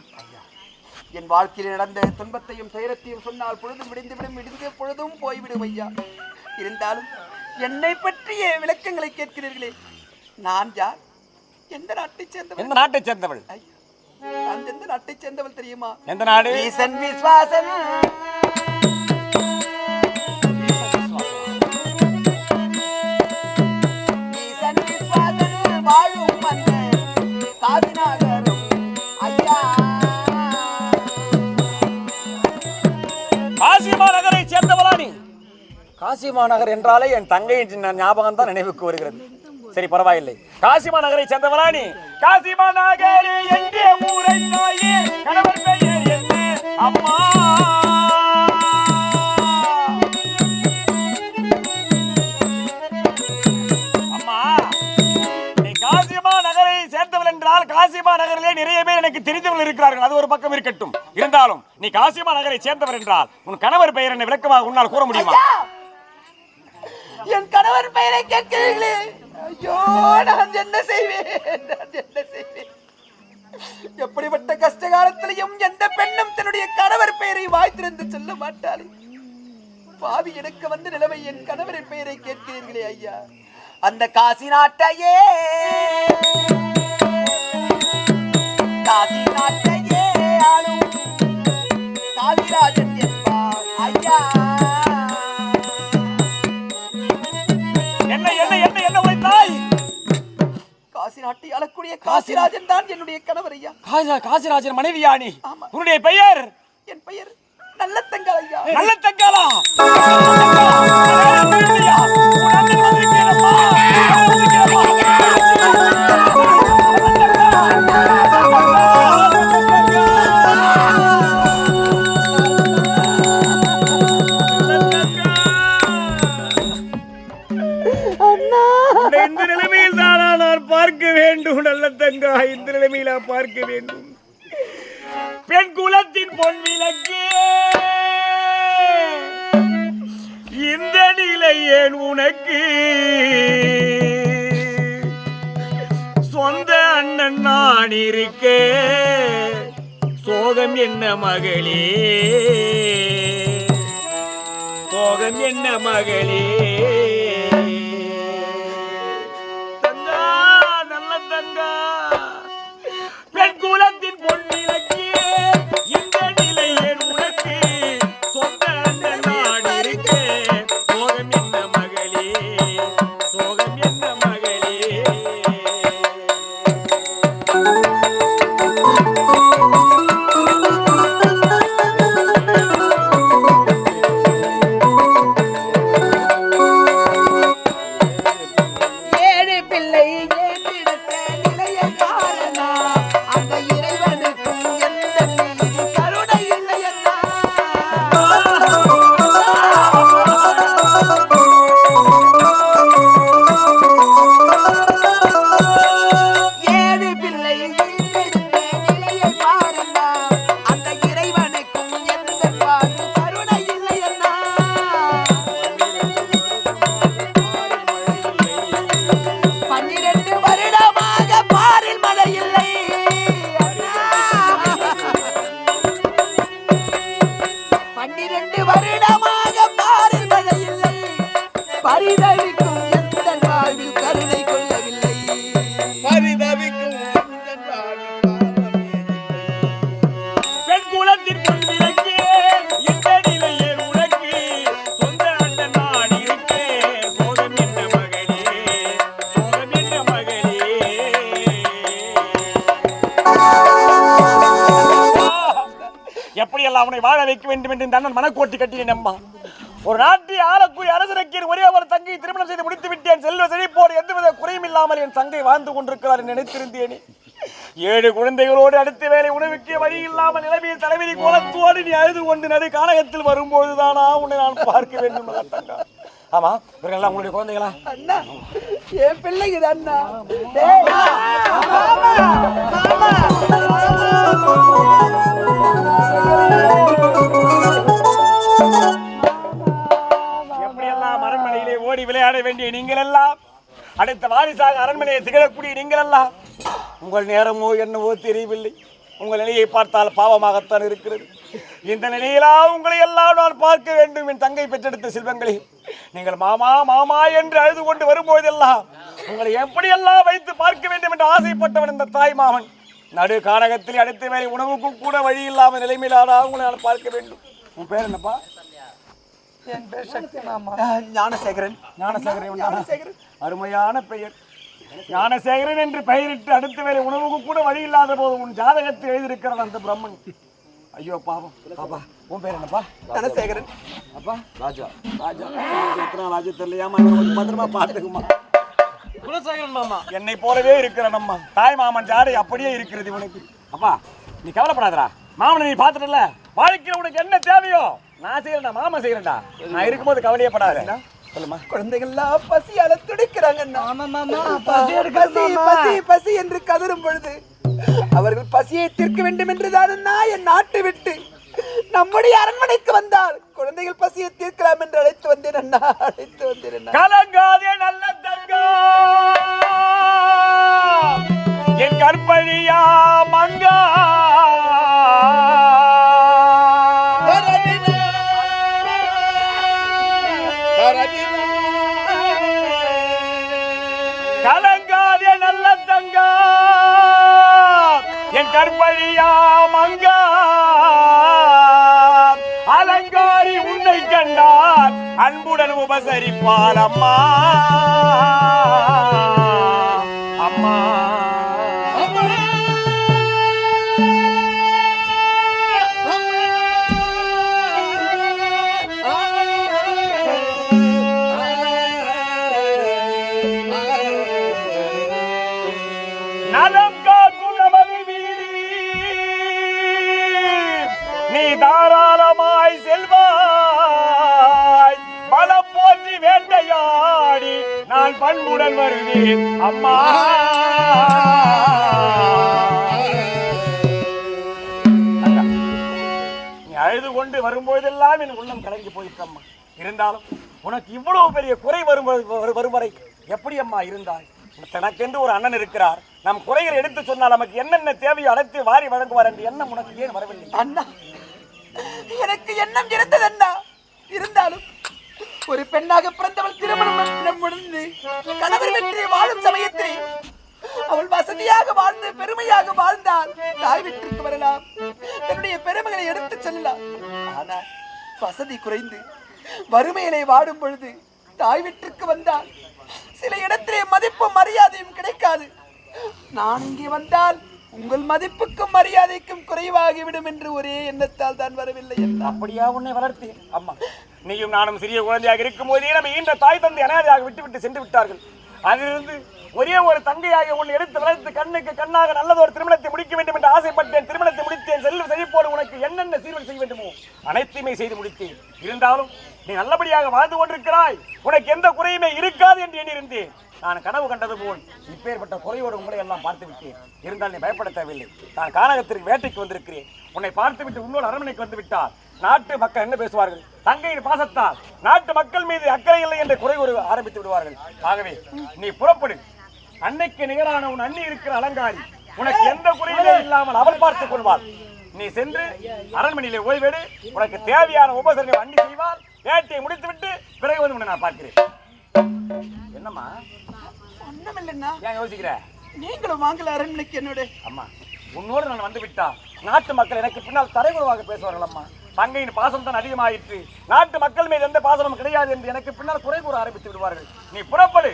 [SPEAKER 2] என் வாழ்க்கையில் நடந்த துன்பத்தையும் துயரத்தையும் சொன்னால் பொழுதும் விடிந்துவிடும், விடிந்த பொழுதும் போய்விடும் ஐயா. இருந்தாலும் என்னை பற்றிய விளக்கங்களை கேட்கிறீர்களே, நான் யார்? எந்த நாட்டை சேர்ந்தவள்?
[SPEAKER 4] எந்த நாட்டை சேர்ந்தவள்?
[SPEAKER 2] நான் எந்த நாட்டை சேர்ந்தவள் தெரியுமா?
[SPEAKER 4] எந்த நாடு?
[SPEAKER 2] ஈசன் விஸ்வாசன். ஈசன் விஸ்வாசன் வாழும் மன்னன் காசிநாதரும் ஐயா.
[SPEAKER 4] காசிமா நகரை சேர்ந்தவளா நீ? காசிமா நகர் என்றாலே என் தங்கையின் ஞாபகம் தான் நினைவுக்கு வருகிறது. சரி, பரவாயில்லை. காசிமா நகரை சேர்ந்தவளா நீ? காசிமா நகர் எங்கே ஊரை தாயே, கணவர் பெயர் என்ன அம்மா? அம்மா, நீ காசிமா நகரை சேர்ந்தவள் என்றால் காசிமா நகரிலே நிறைய பேர் எனக்கு தெரிந்தவர்கள் இருக்கிறார்கள். அது ஒரு பக்கம் இருக்கட்டும். இருந்தாலும் நீ காசிமா நகரை சேர்ந்தவர் என்றால் உன் கணவர் பெயர் என்ன விளக்கமாக உன்னால் கூற முடியுமா?
[SPEAKER 2] என் கணவர் பெயரை கேட்கிறீர்களே, ஐயோ, நான் என்ன செய்வேன்? எப்படிப்பட்ட கஷ்ட காலத்திலையும் எந்த பெண்ணும் தன்னுடைய கணவர் பெயரை வாய்த்திருந்து சொல்ல மாட்டாளே. பாவி, எனக்கு வந்த நிலைமை என் கணவரின் பெயரை கேட்கிறீர்களே ஐயா. அந்த காசி நாட்டையே ஆளும் காசிராஜன் என்பார் ஐயா.
[SPEAKER 4] என்ன உரைத்தாய்?
[SPEAKER 2] காசி நாட்டை ஆளக்கூடிய காசிராஜன் தான் என்னுடைய கணவர் ஐயா.
[SPEAKER 4] காசிராஜன் மனைவியா நீ? உன்னுடைய பெயர்?
[SPEAKER 2] என் பெயர் நல்லத்தங்காள் ஐயா.
[SPEAKER 4] நல்லத்தங்காளா? இந்த நிலைமையில் தானா நான் பார்க்க வேண்டும்? நல்லத்தங்கா, இந்த நிலைமையில பார்க்க வேண்டும்? பெண் குலத்தின் பொன் விளக்கு, இந்த நிலை ஏன் உனக்கு? சொந்த அண்ணன் நான் இருக்க சோகம் என்ன மகளே, சோகம் என்ன மகளே? தங்கா, நல்ல தங்கா, பெண் குலத்தின் பொன் விளக்கு, இந்த நிலை ஏன் உனக்கு? சொந்த அண்ணன் நான் இருக்க சோகம் என்ன மகளே, சோகம் என்ன மகளே? பெண் குலத்திற்கு அவனை வாழ வைக்க வேண்டும் என்று இந்த அண்ணன் மனக்கோட்டி கட்டினேன் அம்மா. ஒரு நாட்டை ஆளக்கூடிய அரசனுக்கு ஒரே ஒரு தங்கை திருமணம் செய்து முடித்து விட்டேன். செல்வ செழிப்போடு எந்தவித குறையும் இல்லாமல் என் தங்கை வாழ்ந்து கொண்டிருக்கிறார் என்று நினைத்திருந்தேனே. 7 குழந்தைகளோடு அடுத்த வேலை உணவுக்கு வழி இல்லாமல் நிலைமையில் தலைவிதி கோலத்தோடு நீ அழுது கொண்டு நடு கானகத்தில் வரும்போதுதானா உன்னை நான் பார்க்க வேண்டும் தங்கா. ஆமா, இவர்கள்லாம் உங்களுடைய குழந்தைகளா?
[SPEAKER 2] அண்ணா, என் பிள்ளைங்க அண்ணா. டேய்,
[SPEAKER 4] எப்படியெல்லாம் அரண்மனையிலே ஓடி விளையாட வேண்டிய நீங்கள் எல்லாம், அடுத்த வாரிசாக அரண்மனையை திகழக்கூடிய நீங்கள் எல்லாம், உங்கள் நேரமோ என்னவோ தெரியவில்லை. உங்கள் நிலையை பார்த்தால் பாவமாகத்தான் இருக்கிறது. இந்த நிலையிலா உங்களை எல்லாம் நான் பார்க்க வேண்டும். என் தங்கை பெற்றெடுத்த செல்வங்களே, நீங்கள் மாமா மாமா என்று அழுது கொண்டு வரும்போதெல்லாம் உங்களை எப்படியெல்லாம் வைத்து பார்க்க வேண்டும் என்று ஆசைப்பட்டவன் இந்த தாய் மாமன் நடு கானகத்தில் அடுத்த வேலை உணவுக்கும் கூட வழி இல்லாமல் நிலைமையிலானா உங்களை நான் பார்க்க வேண்டும். உன் பேர் என்னப்பா?
[SPEAKER 2] என் பேர் சக்தி மாமா. ஞானசேகரன்.
[SPEAKER 4] ஞானசேகரன், அருமையான பெயர். ஞானசேகரன் என்று பெயரிட்டு அடுத்த வேலை உணவுக்கு கூட வழி இல்லாத போது உன் ஜாதகத்தில் எழுதியிருக்கிறான் அந்த பிரம்மன். ஐயோ பாவம். பாப்பா, உன் பேர் என்னப்பா?
[SPEAKER 2] ஞானசேகரன்.
[SPEAKER 4] அப்பா ராஜா. ராஜா எத்தனை ராஜா தெரியலையாமா, பத்திரமா பார்த்துக்குமா. குலசேகரன் மாமா என்னை போலவே இருக்கிறான் அம்மா. தாய் மாமன் ஜாடை அப்படியே இருக்கிறது இவனுக்கு. அப்பா நீ கவலைப்படாதடா, மாமனை நீ பார்த்துட்டல. வாழ்க்கையில் உனக்கு என்ன தேவையோ நான் செய்யறேன்டா, மாமா செய்யறேன்டா. நான் இருக்கும்போது கவலையப்படாத. சொல்லுமா.
[SPEAKER 2] குழந்தைகள்லாம் பசியால துடிக்கிறாங்க. பசி என்று கதறும் பொழுது அவர்கள் பசியை தீர்க்க வேண்டும் என்றுதான் என் நாட்டை விட்டு நம்முடைய அரண்மனைக்கு வந்தால் குழந்தைகள் பசியை தீர்க்கலாம் என்று அழைத்து வந்தேன் அண்ணா.
[SPEAKER 4] கலங்காதே நல்ல தங்கம், என் கற்பழியா மங்கா. கலங்காதே நல்ல தங்கம், என் கற்பழியா மங்கா. அலங்காரி உன்னை கண்டால் அன்புடன் உபசரிப்பாள் அம்மா. அம்மா நலம் காக்கும் நமது வீதி நீ தாராளமாய் செல்வாய். பலம் போற்றி வேட்டையாடி நான் பண்புடன் வருவேன் அம்மா. நீ அழுது கொண்டு வரும்போதெல்லாம் என் உள்ளம் கலங்கி போயிட்டம்மா. இருந்தாலும் உனக்கு இவ்வளவு பெரிய குறை வரும் வரை எப்படி அம்மா இருந்தாய்? தனக்கென்று ஒரு அண்ணன் இருக்கிறார். நம் குறைகளை எடுத்து சொன்னால் நமக்கு என்னென்ன தேவையோ அனைத்து வாரி வழங்குவார் என்று எண்ணம் உனக்கு ஏன் வரவில்லை?
[SPEAKER 2] அண்ணா, எனக்கு எண்ணம் இருந்தது அண்ணா. இருந்தாலும் ஒரு பெண்ணாக பிறந்தவள் திருமணம் முடிந்து கணவர் வெற்றி வாழும் சமயத்தில் அவள் வசதியாக வாழ்ந்து பெருமையாக வாழ்ந்தால் தாய் வீட்டிற்கு வரலாம், தன்னுடைய பெருமைகளை எடுத்து செல்லலாம். ஆனால் வசதி குறைந்து வறுமையிலே வாடும் பொழுது தாய் வீட்டிற்கு வந்தால் சில இடத்திலே மதிப்பும் மரியாதையும் கிடைக்காது. நான் இங்கே வந்தால் உங்கள் மதிப்புக்கும் மரியாதைக்கும் குறைவாகிவிடும் என்று ஒரே எண்ணத்தால் தான் வரவில்லை.
[SPEAKER 4] அப்படியா உன்னை வளர்த்தி அம்மா? நீயும் நானும் சிறிய குழந்தையாக இருக்கும் போதே நம்ம இந்த தாய் தந்தை அனாதையாக விட்டுவிட்டு சென்று விட்டார்கள். அதிலிருந்து ஒரே ஒரு தங்கையாக உன்னை எடுத்து வளர்த்து கண்ணுக்கு கண்ணாக நல்லதொரு திருமணத்தை முடிக்க வேண்டும் என்று ஆசைப்பட்டேன். திருமணத்தை முடித்தேன். செல்வ செழிப்போடு உனக்கு என்னென்ன சீர்வல் செய்ய வேண்டுமோ அனைத்துமே செய்து முடித்தேன். இருந்தாலும் நீ நல்லபடியாக வாழ்ந்து கொண்டிருக்கிறாய். உனக்கு எந்த குறையுமே இருக்காது என்று எண்ணியிருந்தேன். நான் கனவு கண்டது போல் இப்பேற்பட்ட குறையோடு உங்களை எல்லாம் பார்த்து விட்டேன். இருந்தால் நீ பயப்பட தேவையில்லை. நான் கானகத்திற்கு வேட்டைக்கு வந்திருக்கிறேன். உன்னை பார்த்து விட்டு உன்னோடு அரண்மனைக்கு வந்து விட்டால் நாட்டு மக்கள் என்ன பேசுவார்கள்? தங்கையின் பாசத்தால் நாட்டு மக்கள் மீது அக்கறை இல்லை என்று குறை ஒரு ஆரம்பித்து விடுவார்கள். ஆகவே நீ புறப்படு. அன்னைக்கு நிகரான உன் அண்ணி இருக்கிற அலங்காரி உனக்கு எந்த குறையுமே இல்லாமல் அவள் பார்த்துக் கொள்வாள். நீ சென்று அரண்மனையிலே ஓய்வெடு. உனக்கு தேவையான உபசரணை அண்ணி செய்வார். வேட்டையை முடித்துவிட்டு பிறகு வந்து உன்னை நான் பார்க்கிறேன். என்னம்மா?
[SPEAKER 2] ஒண்ணும் இல்லைன்னா
[SPEAKER 4] ஏன் யோசிக்கிற?
[SPEAKER 2] நீங்களும் வாங்கல அரண்மனைக்கு என்னோட.
[SPEAKER 4] அம்மா, உன்னோடு நான் வந்து விட்டா நாட்டு மக்கள் எனக்கு பின்னால் தரைகுறவாக பேசுவார்கள் அம்மா. தங்கையின் பாசம் தான் அதிகமாயிற்று. நாட்டு மக்கள் மீது எந்த பாசமும் கிடையாது என்று எனக்கு பின்னால் குறை கூற ஆரம்பித்து விடுவார்கள். நீ புறப்படு.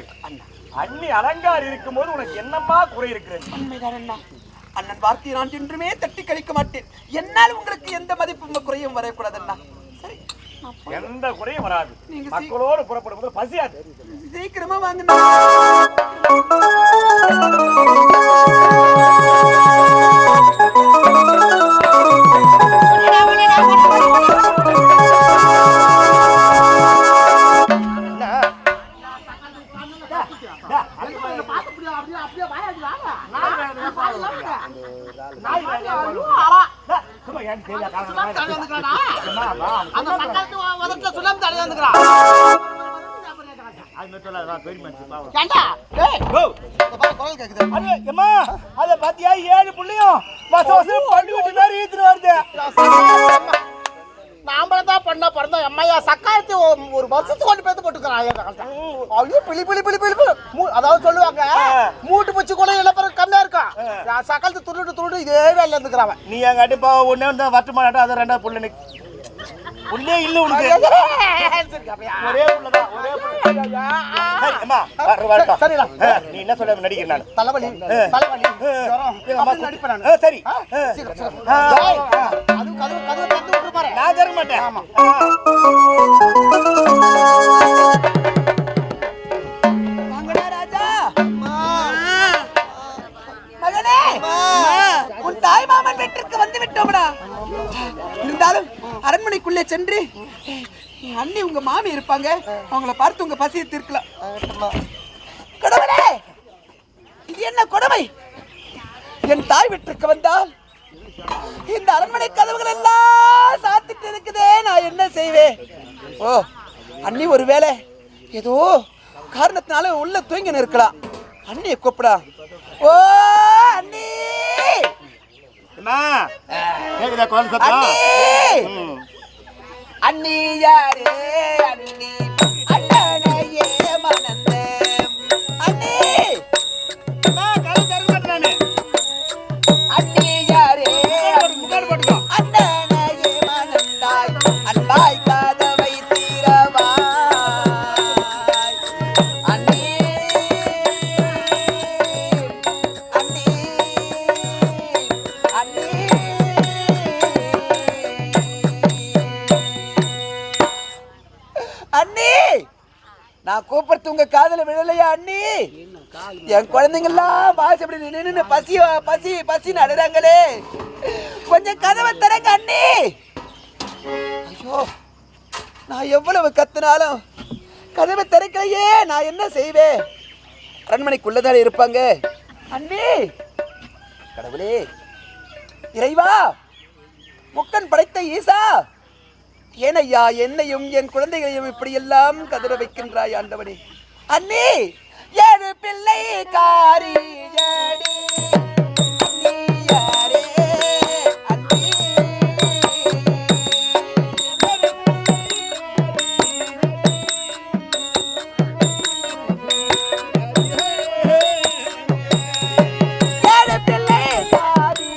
[SPEAKER 4] அண்ணி அலங்காரி இருக்கும் போது உனக்கு என்னம்மா குறை இருக்கிறது?
[SPEAKER 2] உண்மைதான் அண்ணா. அண்ணன் வார்த்தையை நான் என்றுமே தட்டி கழிக்க மாட்டேன். என்னால் உங்களுக்கு எந்த மதிப்பும் குறையும் வரக்கூடாது அண்ணா. சரி,
[SPEAKER 6] எந்த குறையும் வராது.
[SPEAKER 2] நீங்க
[SPEAKER 6] மக்களோடு புறப்படும் போது பசியாது.
[SPEAKER 2] சீக்கிரமா வாங்க.
[SPEAKER 6] அத பாத்தியா 7 புள்ளையும் பள்ளி விட்டு மாதிரி ஈத்துட்டு வருது.
[SPEAKER 5] நாமளதான் பண்ண பிறந்த அம்மையா சக்காயத்தை ஒரு வருஷத்துக்கு கொண்டு பேத்து போட்டுக்கிறான். ஐயோ பிளி பிளி பிளி பிளி அதாவது சொல்லுவாங்க மூட்டு பூச்சி கூட இழப்பறம் கம்மியா இருக்கும். சக்காலத்து துருட்டு இதே வேலை இருந்துக்கிறான்.
[SPEAKER 6] நீ எங்க அடிப்பா ஒன்னே வந்து வட்டு மாட்டா அது 2 புள்ள புள்ளே இல்ல உனக்கு. ஒரே புள்ளதான் ஒரே புள்ள.
[SPEAKER 5] சரிடா
[SPEAKER 6] நீ என்ன சொல்ல நடிக்கிற நான்
[SPEAKER 5] தலைவலி நடிப்பேன் நான்.
[SPEAKER 6] சரி
[SPEAKER 5] அது கதவு திறந்து விட்டு பாரு.
[SPEAKER 6] நான் தர மாட்டேன்.
[SPEAKER 5] ஆமா
[SPEAKER 2] வாங்கடா ராஜா. மகனே, உன் தாய் மாமன் வீட்டிற்கு வந்து விட்டோம்டா. இருந்தாலும் அரண்மனைக்குள்ளே சென்று அண்ணி உங்க மாமி இருப்பாங்க, அவங்கள பார்த்து உங்க பசியை தீர்க்கலாம். கடவுளே, இது என்ன கொடுமை! என் தாய் வீட்டிற்கு வந்தால் இந்த அரண்மனை கதவுகள் எல்லாம் சாத்திட்டு இருக்குதே, நான் என்ன செய்வேன்? ஓ, அண்ணி ஒருவேளை ஏதோ காரணத்தினால உள்ள தூங்கி இருக்கலாம். அண்ணியை கூப்பிடா. ஓ அண்ணி,
[SPEAKER 6] கேக்குதா கோல் சத்தம்?
[SPEAKER 2] அண்ணி யாரே அண்ணி, அண்ணனையே மனந்தே அண்ணி,
[SPEAKER 6] கதவு தர மாட்டேன் நானு.
[SPEAKER 2] அண்ணி யாரே அண்ணனையே மனந்தாய், அன்பாய் கதவை தீரவாய் அண்ணி, அண்ணி, அண்ணி. அண்ணி, நான் கூப்பிடுறது உங்க காதல விழலையா அண்ணி? என் குழந்தைங்க எல்லாம் வாசப்படி நின்று பசி பசி பசின்னு அழுறாங்களே, கொஞ்சம் கதவை தரங்க அண்ணி. ஐயோ, நான் எவ்வளவு கத்துனாலும் கதவை திறக்கலையே, நான் என்ன செய்வேன்? அரண்மனைக்குள்ளதான் இருப்பாங்க. அண்ணி, கடவுளே, இறைவா, முக்கன் படைத்த ஈசா, ஏனையா என்னையும் என் குழந்தைகளையும் இப்படி எல்லாம் கதற வைக்கின்றாய் ஆண்டவனே. அண்ணி, ஏழு பிள்ளை காரியடி அண்ணி யாரே அண்ணி, ஏழு பிள்ளை காரி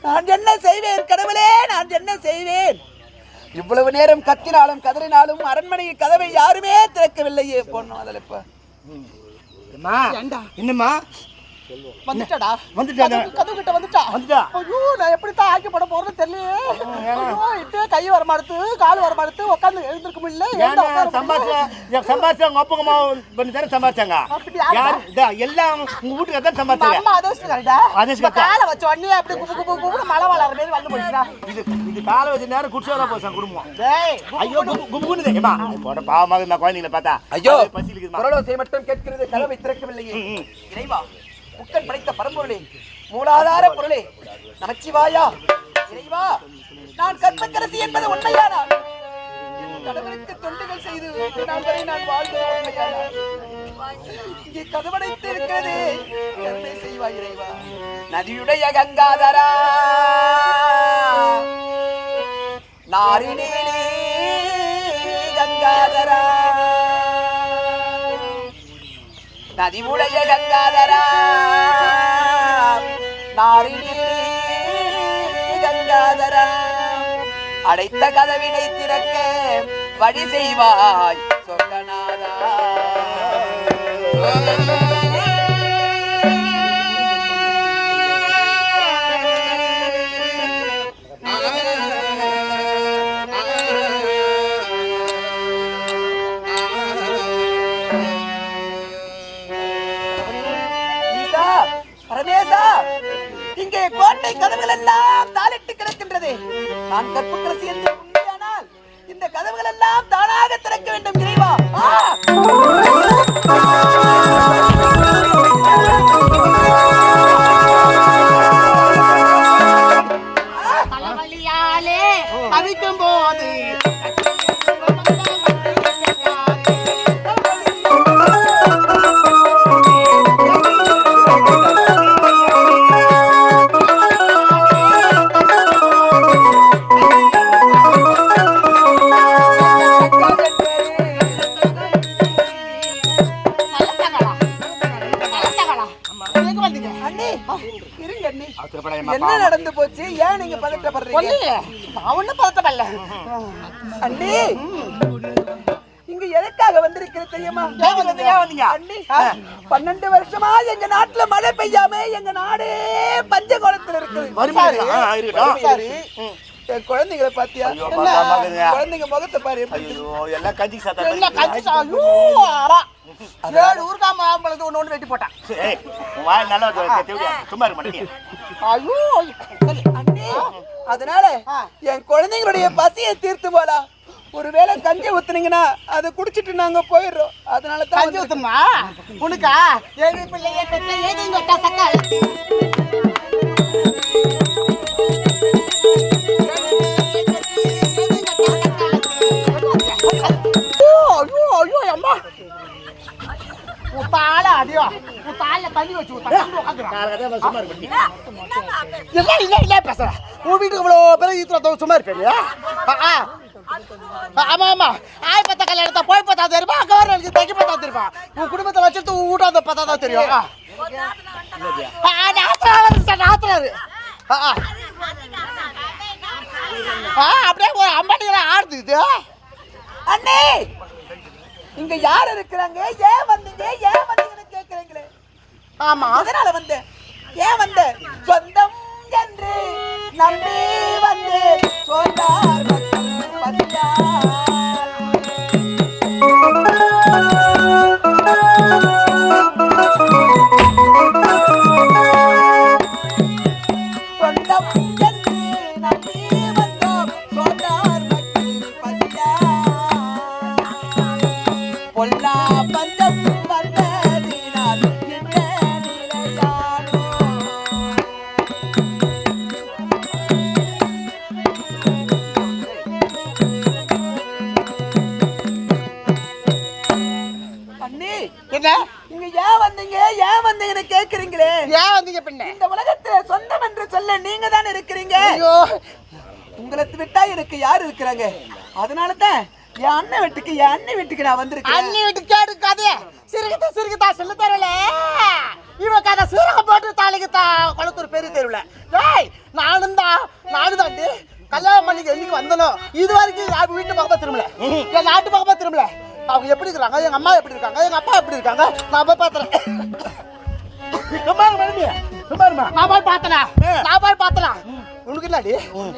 [SPEAKER 2] நான் என்ன செய்வேன் கடவுளே, நான் என்ன செய்வேன்? இவ்வளவு நேரம் கத்தினாலும் கதறினாலும் அரண்மனை கதவை யாருமே திறக்கவில்லையே. போனோம் அதில் இப்ப
[SPEAKER 6] என்னம்மா
[SPEAKER 5] வந்துட்டடா,
[SPEAKER 6] வந்துட்டா
[SPEAKER 5] கதவு கிட்ட வந்துட்டா. ஐயோ, நான் எப்படித்தான் ஆக்கப்பட போறேன்னு தெரியலையே. ஐயோ, இப்பே கை வர மாடுத்து கால் வர மாடுத்து உட்காந்து எழுந்திருக்க முடியல.
[SPEAKER 6] ஏன்னா சம்பாதிச்சா உங்க அப்பா அம்மா பண்ணி தானே சம்பாதிச்சாங்க. எல்லாம் உங்க வீட்டுக்கு தான் சம்பாதிச்சாங்க.
[SPEAKER 5] அம்மா அதேஷ்கா காலை வச்ச உடனே அப்படி குபு குபு குபு மழை வளர மாதிரி வந்து போச்சுடா.
[SPEAKER 6] இது காலை வச்ச நேரம் குடிச்சவரா போச்சாங்க குடும்பம். டேய் ஐயோ குபுன்னு தேமா போட பாவமாக நான் குழந்தைகளை பார்த்தா
[SPEAKER 2] ஐயோ
[SPEAKER 6] பசிக்குதுமா.
[SPEAKER 2] பரலோசை மட்டும் கேட்கிறது, கதவை திறக்கவில்லையே. இறைவா, முக்கன் படைத்த பரம்பொருளே, மூலாதார பொருளே, நமச்சிவாயா. இறைவா, நான் கற்பக்கரசி என்பது உண்மையானால் கடவுளுக்கு தொண்டுகள் செய்து நான் வரை நான் வாழ்ந்தது உண்மையானால் இங்கே கதவடைத்து இருக்கிறது. கருணை செய்வாய் இறைவா. நதியுடைய கங்காதரா, நாரினேனே கங்காதரா, நதியுடைய கங்காதரா, நாரினேனே கங்காதரா, அடைத்த கதவினை திறக்க வழி செய்வாய் சொர்க்கநாதா. பரமேசா, இங்கே கோட்டை கதவுகள் எல்லாம் தாளிட்டு கிடக்கின்றது. நான் கற்புக்கரசி என்று உண்மையானால் இந்த கதவுகள் எல்லாம் தானாக திறக்க வேண்டும் இறைவா.
[SPEAKER 5] தலைவலியாலே அவிக்கும் போது
[SPEAKER 2] என்ன நடந்து போச்சு? ஏன் நீங்க பதட்டப்படுறீங்க?
[SPEAKER 5] நான் ஒண்ணும் பதட்டப்படல
[SPEAKER 2] அண்ணி. இங்க எதுக்காக வந்திருக்கிறது தெரியுமா? அண்ணி, 12 வருஷமா எங்க நாட்டுல மழை பெய்யாம எங்க நாடே பஞ்ச கோலத்துல இருக்குது. சரி, என் குழந்தைகளை பாத்தியா? குழந்தைங்க முகத்தை பாரு.
[SPEAKER 6] எல்லாம் கஞ்சி சாத்தா.
[SPEAKER 5] 7 ஊர்கா மாம்பழத்து ஒண்ணு வெட்டி போட்டான்.
[SPEAKER 6] நல்லா சும்மா இருக்க மாட்டேங்க.
[SPEAKER 5] ஐயோ
[SPEAKER 2] அண்ணி, அதனால என் குழந்தைங்களுடைய பசியை தீர்த்து போலாம். ஒருவேளை கஞ்சி ஊத்துனீங்கன்னா அதை குடிச்சிட்டு நாங்க போயிடுறோம். அதனால
[SPEAKER 5] கஞ்சி ஊத்துமா உனக்கா? ஏழு பிள்ளைய பெற்ற ஏங்க சக்கா அடியோ தால தண்ணி வச்சு இல்ல பேசுற. உன் வீட்டுக்கு இவ்வளவு பேர் ஈத்துற சும்மா இருப்பேன். ஆமா ஆமா, ஆய் பத்தா கல்யாணத்தை போய் பார்த்தா தெரியுமா? கவர்னருக்கு தைக்க பார்த்தா தெரியுமா? உன் குடும்பத்தை வச்சுட்டு ஊட்டாத பார்த்தா தான் தெரியும். நாத்துறாரு அப்படியே ஒரு அம்பாடிகளை ஆடுது இது.
[SPEAKER 2] அண்ணே, இங்க யார் இருக்கிறாங்க? ஏன் வந்தீங்க? ஏன் வந்தீங்கன்னு கேக்குறீங்களே.
[SPEAKER 5] ஆமா,
[SPEAKER 2] அதனால வந்த. ஏன் வந்த? சொந்தம் என்று நம்பி வந்து சொன்னார் சொந்தம் என்று நம்பி வந்தோம் சொன்னார் பசியா பொல்லா பஞ்சம் வந்ததினால் இந்த நிலையானோ. அண்ணி,
[SPEAKER 5] என்ன
[SPEAKER 2] இங்க ஏன் வந்தீங்க? ஏன் வந்தீங்கன்னு கேக்குறீங்களே.
[SPEAKER 5] ஏன் வந்தீங்க பின்ன?
[SPEAKER 2] இந்த உலகத்துல சொந்தம் என்று சொல்ல நீங்க தானே இருக்கிறீங்க. உங்களை விட்டா எனக்கு யாரு இருக்கிறாங்க? அதனாலதான் என் அண்ணன் வீட்டுக்கு என் அண்ணி வீட்டுக்கு நான் வந்திருக்கேன்.
[SPEAKER 5] அண்ணி வீட்டுக்கு கேடுக்காதே. சிறுகிட்டா சொல்லு தரல. இவன் கதை சீரகம் போட்டு தாலிக்கு கொளத்தூர் பெரிய தெருவில். நானும் தாண்டி கல்யாணம் பண்ணிக்கு என்னைக்கு வந்தனோ இது வரைக்கும் யார் வீட்டு பக்கமா திரும்பல, என் நாட்டு பக்கமா திரும்பல. அவங்க எப்படி இருக்கிறாங்க, எங்க அம்மா எப்படி இருக்காங்க, எங்க அப்பா எப்படி இருக்காங்க, நான் போய் பாத்துறேன். நான் போய் பார்த்தனா உனக்கு இல்லாடி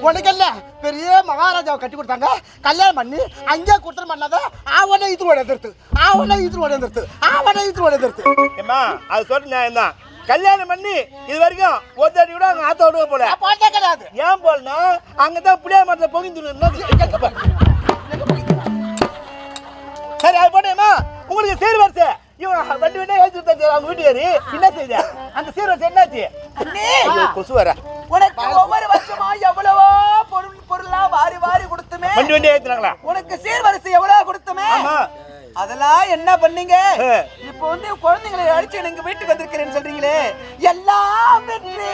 [SPEAKER 5] உனக்கு இல்ல பெரிய மகாராஜாவை கட்டி கொடுத்தாங்க கல்யாணம் பண்ணி அங்கே கொடுத்து பண்ணாத அவனை இது உடந்திருத்து
[SPEAKER 6] ஏம்மா அது சொல்லி நான் என்ன கல்யாணம் பண்ணி இது வரைக்கும் ஒரு தாட்டி கூட அங்க ஆத்த விடுவ போல
[SPEAKER 5] போட்டே கிடையாது.
[SPEAKER 6] ஏன் போலனா அங்கதான் புளிய மரத்துல பொங்கிட்டு சரி அது போட்டேம்மா உங்களுக்கு சீர் வரிசை இவன் வண்டி வண்டியா ஏற்றி அவங்க வீட்டுக்காரி என்ன செய்த அந்த சீர் வரிசை என்னாச்சு கொசு வர
[SPEAKER 2] உனக்கு ஒவ்வொரு வருஷமா எவ்வளவோ பொருளா வாரி வாரி கொடுத்துமே
[SPEAKER 6] வண்டி வண்டியா ஏத்துறாங்களா
[SPEAKER 2] உனக்கு சீர்வரிசை எவ்வளவு கொடுத்துமே
[SPEAKER 6] ஆமா
[SPEAKER 2] அதெல்லாம் என்ன பண்ணீங்க இப்போ வந்து குழந்தைங்களை அழைச்சு எங்க வீட்டுக்கு வந்திருக்கிறேன்னு சொல்றீங்களே எல்லாம் வெற்றி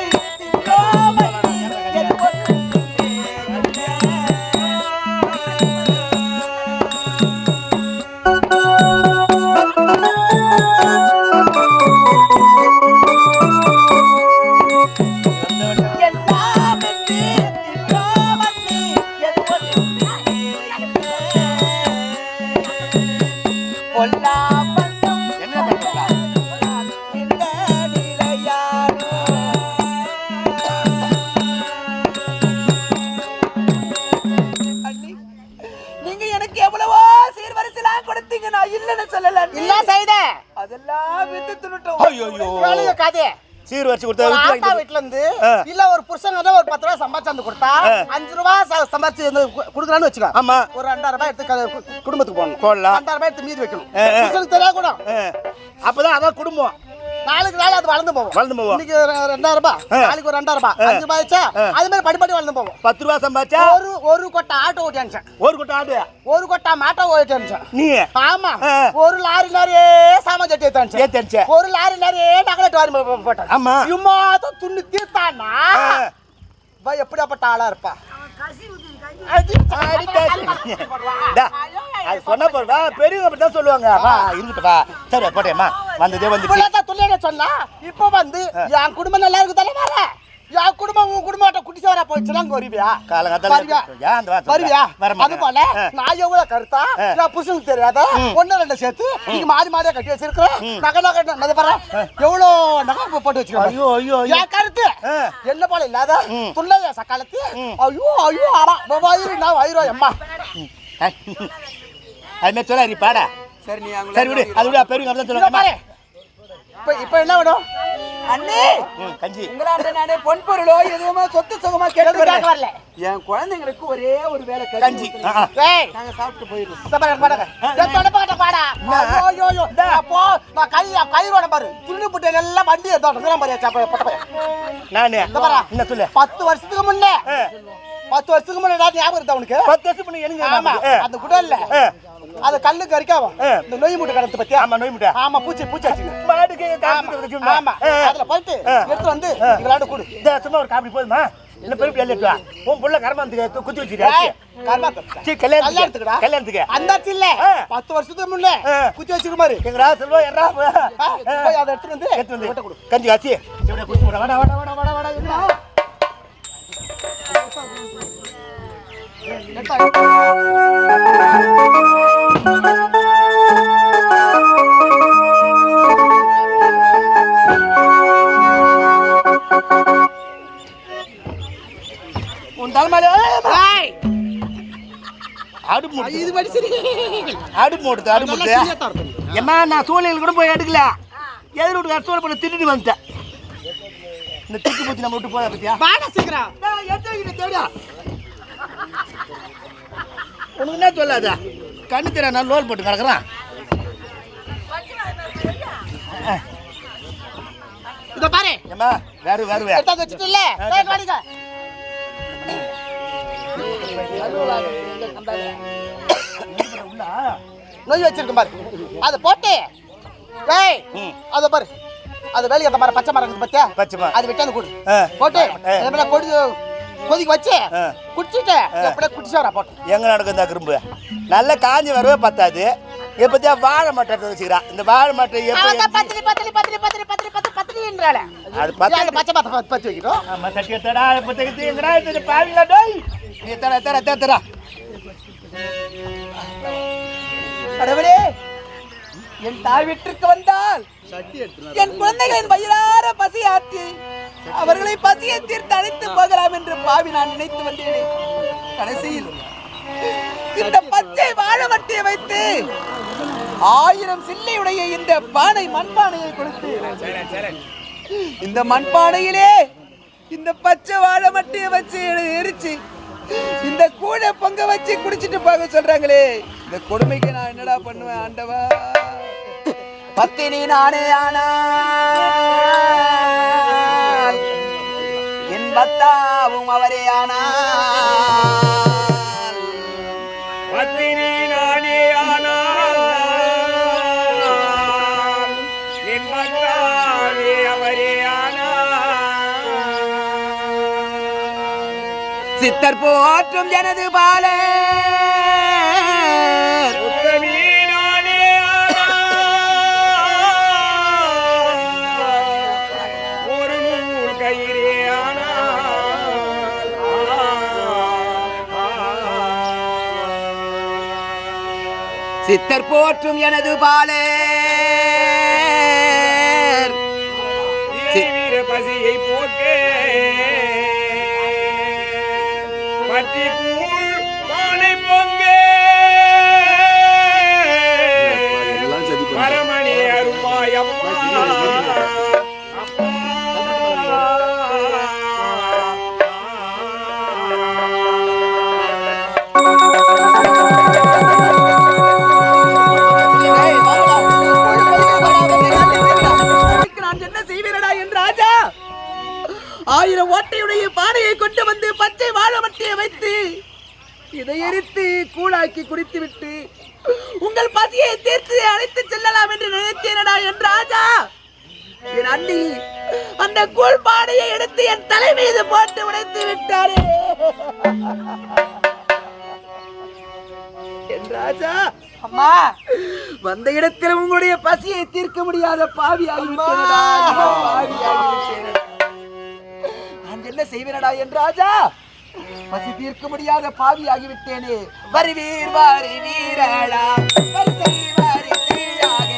[SPEAKER 6] சீர் வச்சு கொடுத்தா
[SPEAKER 5] வீட்டுல இருந்து இல்ல ஒரு புருஷன் ஒரு 10 ரூபாய் சம்பாதிச்சு வந்து கொடுத்தா 5 ரூபாய் சம்பாதிச்சு கொடுக்கலான்னு வச்சுக்கோ. ஆமா ஒரு 2000 ரூபாய் எடுத்து குடும்பத்துக்கு போடலாம் 2000 ரூபாய் எடுத்து மீதி வைக்கணும். புருஷனுக்கு தெரியா கூட
[SPEAKER 6] அப்பதான் அதான் குடும்பம்.
[SPEAKER 5] நாளுக்கு நாள் அது வளர்ந்து போகும். இன்னைக்கு 2000 ரூபாய் நாளைக்கு ஒரு 2000 ரூபாய் 5 ரூபாய் ஆச்சா அது மாதிரி படிப்படி வளர்ந்து போகும்.
[SPEAKER 6] 10 ரூபாய் சம்பாதிச்சா
[SPEAKER 5] ஒரு கொட்டை ஆட்டோ ஓட்டி அனுப்பிச்சேன்.
[SPEAKER 6] ஒரு கொட்டை ஆட்டோ
[SPEAKER 5] ஒரு கொட்டை மாட்டோ ஓட்டி அனுப்பிச்சேன்.
[SPEAKER 6] நீ
[SPEAKER 5] ஆமா ஒரு லாரி நிறைய சாமான் ஜட்டி ஏத்தானுச்சு. ஒரு லாரி நிறைய நகலட்டு வாரி போட்டான்.
[SPEAKER 6] ஆமா
[SPEAKER 5] இம்மா துண்ணு தீர்த்தானா எப்படியாப்பட்ட ஆளா இருப்பா
[SPEAKER 6] பெரியவங்க தான் சொல்லுவாங்க. சரி போட்டேம்மா வந்ததே வந்து
[SPEAKER 5] சொன்னா இப்ப வந்து என் குடும்பம் நல்லா இருக்கு தானே வர என் குடும்பம் உன் குடும்பம் குட்டி சவரா போயிடுச்சுன்னா வருவியா வருவியா அது போல நான் எவ்வளவு கருத்தா என் புருஷனுக்கு தெரியாத 1-2 சேர்த்து நீங்க மாறி மாறியா கட்டி வச்சிருக்கிறேன் நகை நகை பாரு எவ்வளவு நகை போட்டு வச்சிருக்கோம். என் கருத்து என்ன போல இல்லாத துள்ளைய சக்காலத்து ஐயோ ஐயோ ஆமா நான் வயிறோ அம்மா
[SPEAKER 6] அதுமாதிரி சொல்லாரி பாடா.
[SPEAKER 2] சரி நீ
[SPEAKER 6] சரி விடு அது விட பெரியவங்க தான் சொல்லுவாங்க.
[SPEAKER 5] இப்ப என்ன வேணும்
[SPEAKER 2] அண்ணே
[SPEAKER 6] கஞ்சி
[SPEAKER 2] உங்களாண்ட நானே பொன் பொருளோ எதுவுமே சொத்து சுகமா கேட்டு வரல. என் குழந்தைங்களுக்கு ஒரே ஒரு வேலை கஞ்சி நாங்க சாப்பிட்டு போயிடுவோம்.
[SPEAKER 5] கயிறோட பாரு துணி புட்டை எல்லாம் வண்டி
[SPEAKER 6] நானே என்ன சொல்லு
[SPEAKER 5] 10 வருஷத்துக்கு முன்னே 10 வருஷத்துக்கு முன்னாடி ஞாபகம் இருக்கா உனக்கு?
[SPEAKER 6] 10 வருஷத்துக்கு முன்னாடி
[SPEAKER 5] அந்த குடல்ல அது கல்லு கறிக்காவும் இந்த நோய் மூட்டை கடத்து பத்தியா?
[SPEAKER 6] ஆமா நோய் மூட்டை
[SPEAKER 5] ஆமா பூச்சி ஆச்சு
[SPEAKER 6] மாடுக்கு
[SPEAKER 5] ஆமா அதுல போயிட்டு எடுத்து வந்து இங்களாட கூடு
[SPEAKER 6] சும்மா ஒரு காப்பி போதுமா இல்ல பெரிய இல்ல உன் புள்ள கர்மாந்துக்கு குத்தி வச்சிருக்கா கல்யாணத்துக்கு
[SPEAKER 5] அந்தாச்சு இல்ல 10 வருஷத்துக்கு முன்னே குத்தி வச்சிருக்க மாதிரி
[SPEAKER 6] எங்கடா செல்வா எறா
[SPEAKER 5] போய் அதை எடுத்து வந்து
[SPEAKER 6] கஞ்சி காச்சி இப்படி குடிச்சு போடா வாடா வாடா வாடா வாடா என்ன உன் தலைமையில அடுப்பு மூடுது ஏமா நான் சூழ்நிலை கூட போய் எடுக்கல எதிர் வீட்டு சூழல் போய் திட்டு வந்துட்டேன். இந்த திட்டு பத்தி நம்ம விட்டு போய பத்தியா உனக்கு என்ன சொல்லாத கண்ணு தெரிய நான் லோல் போட்டு கிடக்குறான்.
[SPEAKER 5] இத பாரு
[SPEAKER 6] ஏமா வேறு வேறு
[SPEAKER 5] எடுத்து வச்சிட்டு இல்ல வாடிங்க நோய் வச்சிருக்கேன் பாரு அதை போட்டு அதை பாரு அது வேலைக்கு அந்த மாதிரி பச்சை மரம் இருக்கு பத்தியா
[SPEAKER 6] பச்சை
[SPEAKER 5] அது விட்டு கூடு போட்டு கொதிக்க வச்சு குடிச்சிட்டு அப்படியே குடிச்சு வரா போட்டு
[SPEAKER 6] எங்க நடக்கும் இந்த கிரும்பு நல்ல காஞ்சி வரவே பத்தாது எப்பத்தியா வாழை மட்டை வச்சுக்கிறா இந்த வாழை மட்டை
[SPEAKER 5] பத்திரி பத்திரி பத்திரி பத்திரி பத்திரி பத்திரி பத்திரின்றால
[SPEAKER 6] அது பச்சை
[SPEAKER 5] பத்தி வைக்கிறோம்
[SPEAKER 6] ஆமா சட்டியை தடா பத்திரிக்கை எங்கடா இது பாவிங்களா டேய் நீ தர
[SPEAKER 2] கடவுளே என் தாய் வீட்டிற்கு வந்தால் என் குழந்தைகளின் வயிறார பசி ஆற்றி அவர்களை பசியை தீர்த்து அழைத்து போகலாம் என்று பாவி நான் நினைத்து வந்தேனே. கடைசியில் இந்த பச்சை வாழை வட்டியை வைத்து 1000 சில்லையுடைய இந்த பானை மண்பானையை கொடுத்து இந்த மண்பானையிலே இந்த பச்சை வாழை மட்டியை வச்சு எரிச்சு இந்த கூடை பொங்க வச்சு குடிச்சிட்டு போக சொல்றாங்களே. இந்த கொடுமைக்கு நான் என்னடா பண்ணுவேன் ஆண்டவா? பத்தினி நானே ஆனால் என் பத்தாவும் அவரே ஆனால்
[SPEAKER 4] பத்தினி நானே ஆனால் என் பத்தாவே அவரே ஆனால்
[SPEAKER 2] சித்தர் போற்றும் எனது பால சித்தர் போற்றும் எனது பாலர்
[SPEAKER 4] வீர பசியை போக்கே பற்றி கூழ் பானை பொங்கே மரமணி அருமாயம்மா
[SPEAKER 2] ஆயிரம் ஓட்டையுடைய பானையை கொண்டு வந்து பச்சை வாழை மட்டியை வைத்து இதை எரித்து கூழாக்கி குடித்து விட்டு உங்கள் பசியை தீர்த்து அழைத்து செல்லலாம் என்று நினைத்தேனடா என் ராஜா. என் அண்ணி அந்த கூழ் பானையை எடுத்து என் தலை மீது போட்டு உடைத்து விட்டாரே என் ராஜா. அம்மா, வந்த இடத்தில் உங்களுடைய பசியை தீர்க்க முடியாத பாவியாகிவிட்டேனடா, பாவியாகிவிட்டேனடா. நான் என்ன செய்வேனடா என் ராஜா? பசி தீர்க்க முடியாத பாவி ஆகிவிட்டேனே. வருவீர் வாரி வீரடா வரிசை வரிசையாக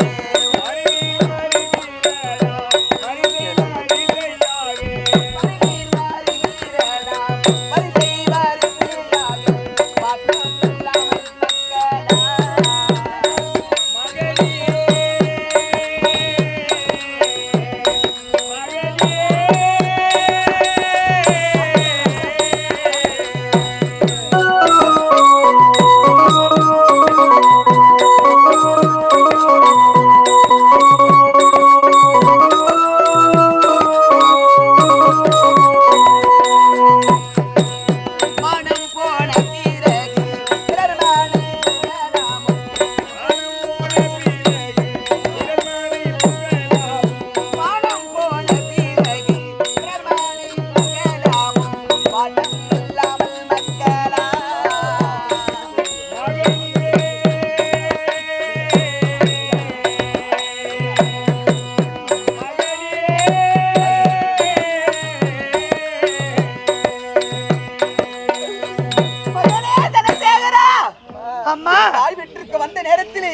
[SPEAKER 2] வந்த நேரத்திலே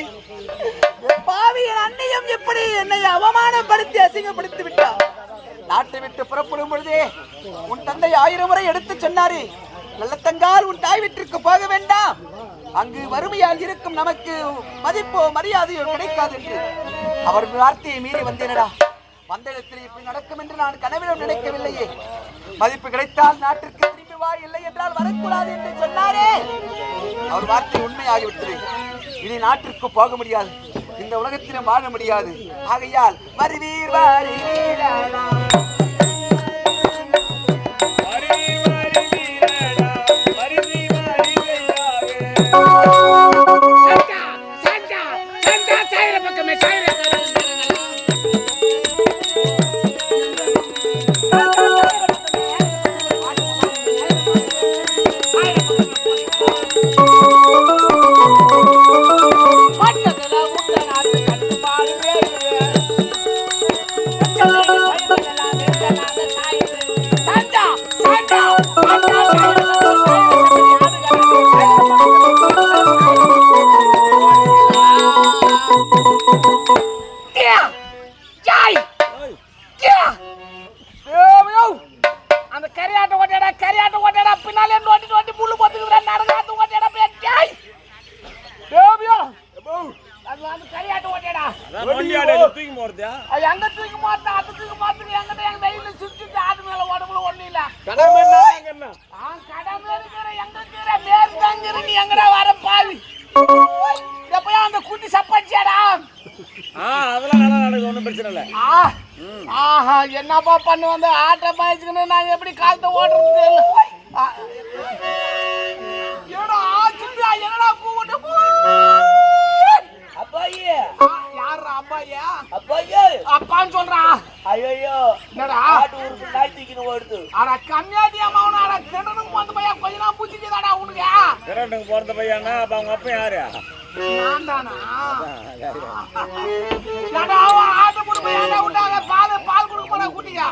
[SPEAKER 2] பாவியின் அன்னையும் எப்படி என்னை அவமானப்படுத்தி அசிங்கப்படுத்தி விட்டார். நாட்டை விட்டு புறப்படும் பொழுதே உன் தந்தை 1000 முறை எடுத்து சொன்னாரே, நல்ல தங்கால் உன் தாய் வீட்டிற்கு போக வேண்டாம், அங்கு வறுமையால் இருக்கும் நமக்கு மதிப்போ மரியாதையோ கிடைக்காது என்று அவர் வார்த்தையை மீறி வந்தேனடா. வந்த இடத்தில் இப்படி நடக்கும் என்று நான் கனவிலும் நினைக்கவில்லையே. மதிப்பு கிடைத்தால் நாட்டிற்கு திரும்பி வா, இல்லை என்றால் வரக்கூடாது என்று சொன்னாரே, அவர் வார்த்தை உண்மையாகிவிட்டது. இனி நாட்டிற்கு போக முடியாது, இந்த உலகத்திலும் வாழ முடியாது. ஆகையால் வருவீர் வாரீரா
[SPEAKER 5] என்னப்பா பண்ணு வந்து ஆட்ட பாய்ச்சுக்கணும் நான் எப்படி காலத்தை ஓடுறது தெரியல. என்னடா ஆச்சுடா என்னடா கூப்பிட்டு
[SPEAKER 6] அப்பாயே
[SPEAKER 5] யாரா அப்பாயா
[SPEAKER 6] அப்பாயே
[SPEAKER 5] அப்பான்னு சொல்றான்.
[SPEAKER 6] ஐயோ
[SPEAKER 5] என்னடா
[SPEAKER 6] ஆட்டு ஊருக்கு நாய் தூக்கின்னு ஓடுது.
[SPEAKER 5] அட கன்னியாதி அம்மாவன அட கிணறுக்கு வந்து பையன் கொஞ்ச நாள் பூச்சிக்குதாடா உனக்கு.
[SPEAKER 4] கிரண்டுக்கு பிறந்த பையனா அப்ப அவங்க அப்பா யாரு?
[SPEAKER 5] நான் தானா? ஏடா அவன் ஆட்டு புடி பையனா விட்டாங்க பால் கொடுக்க போறா குட்டியா.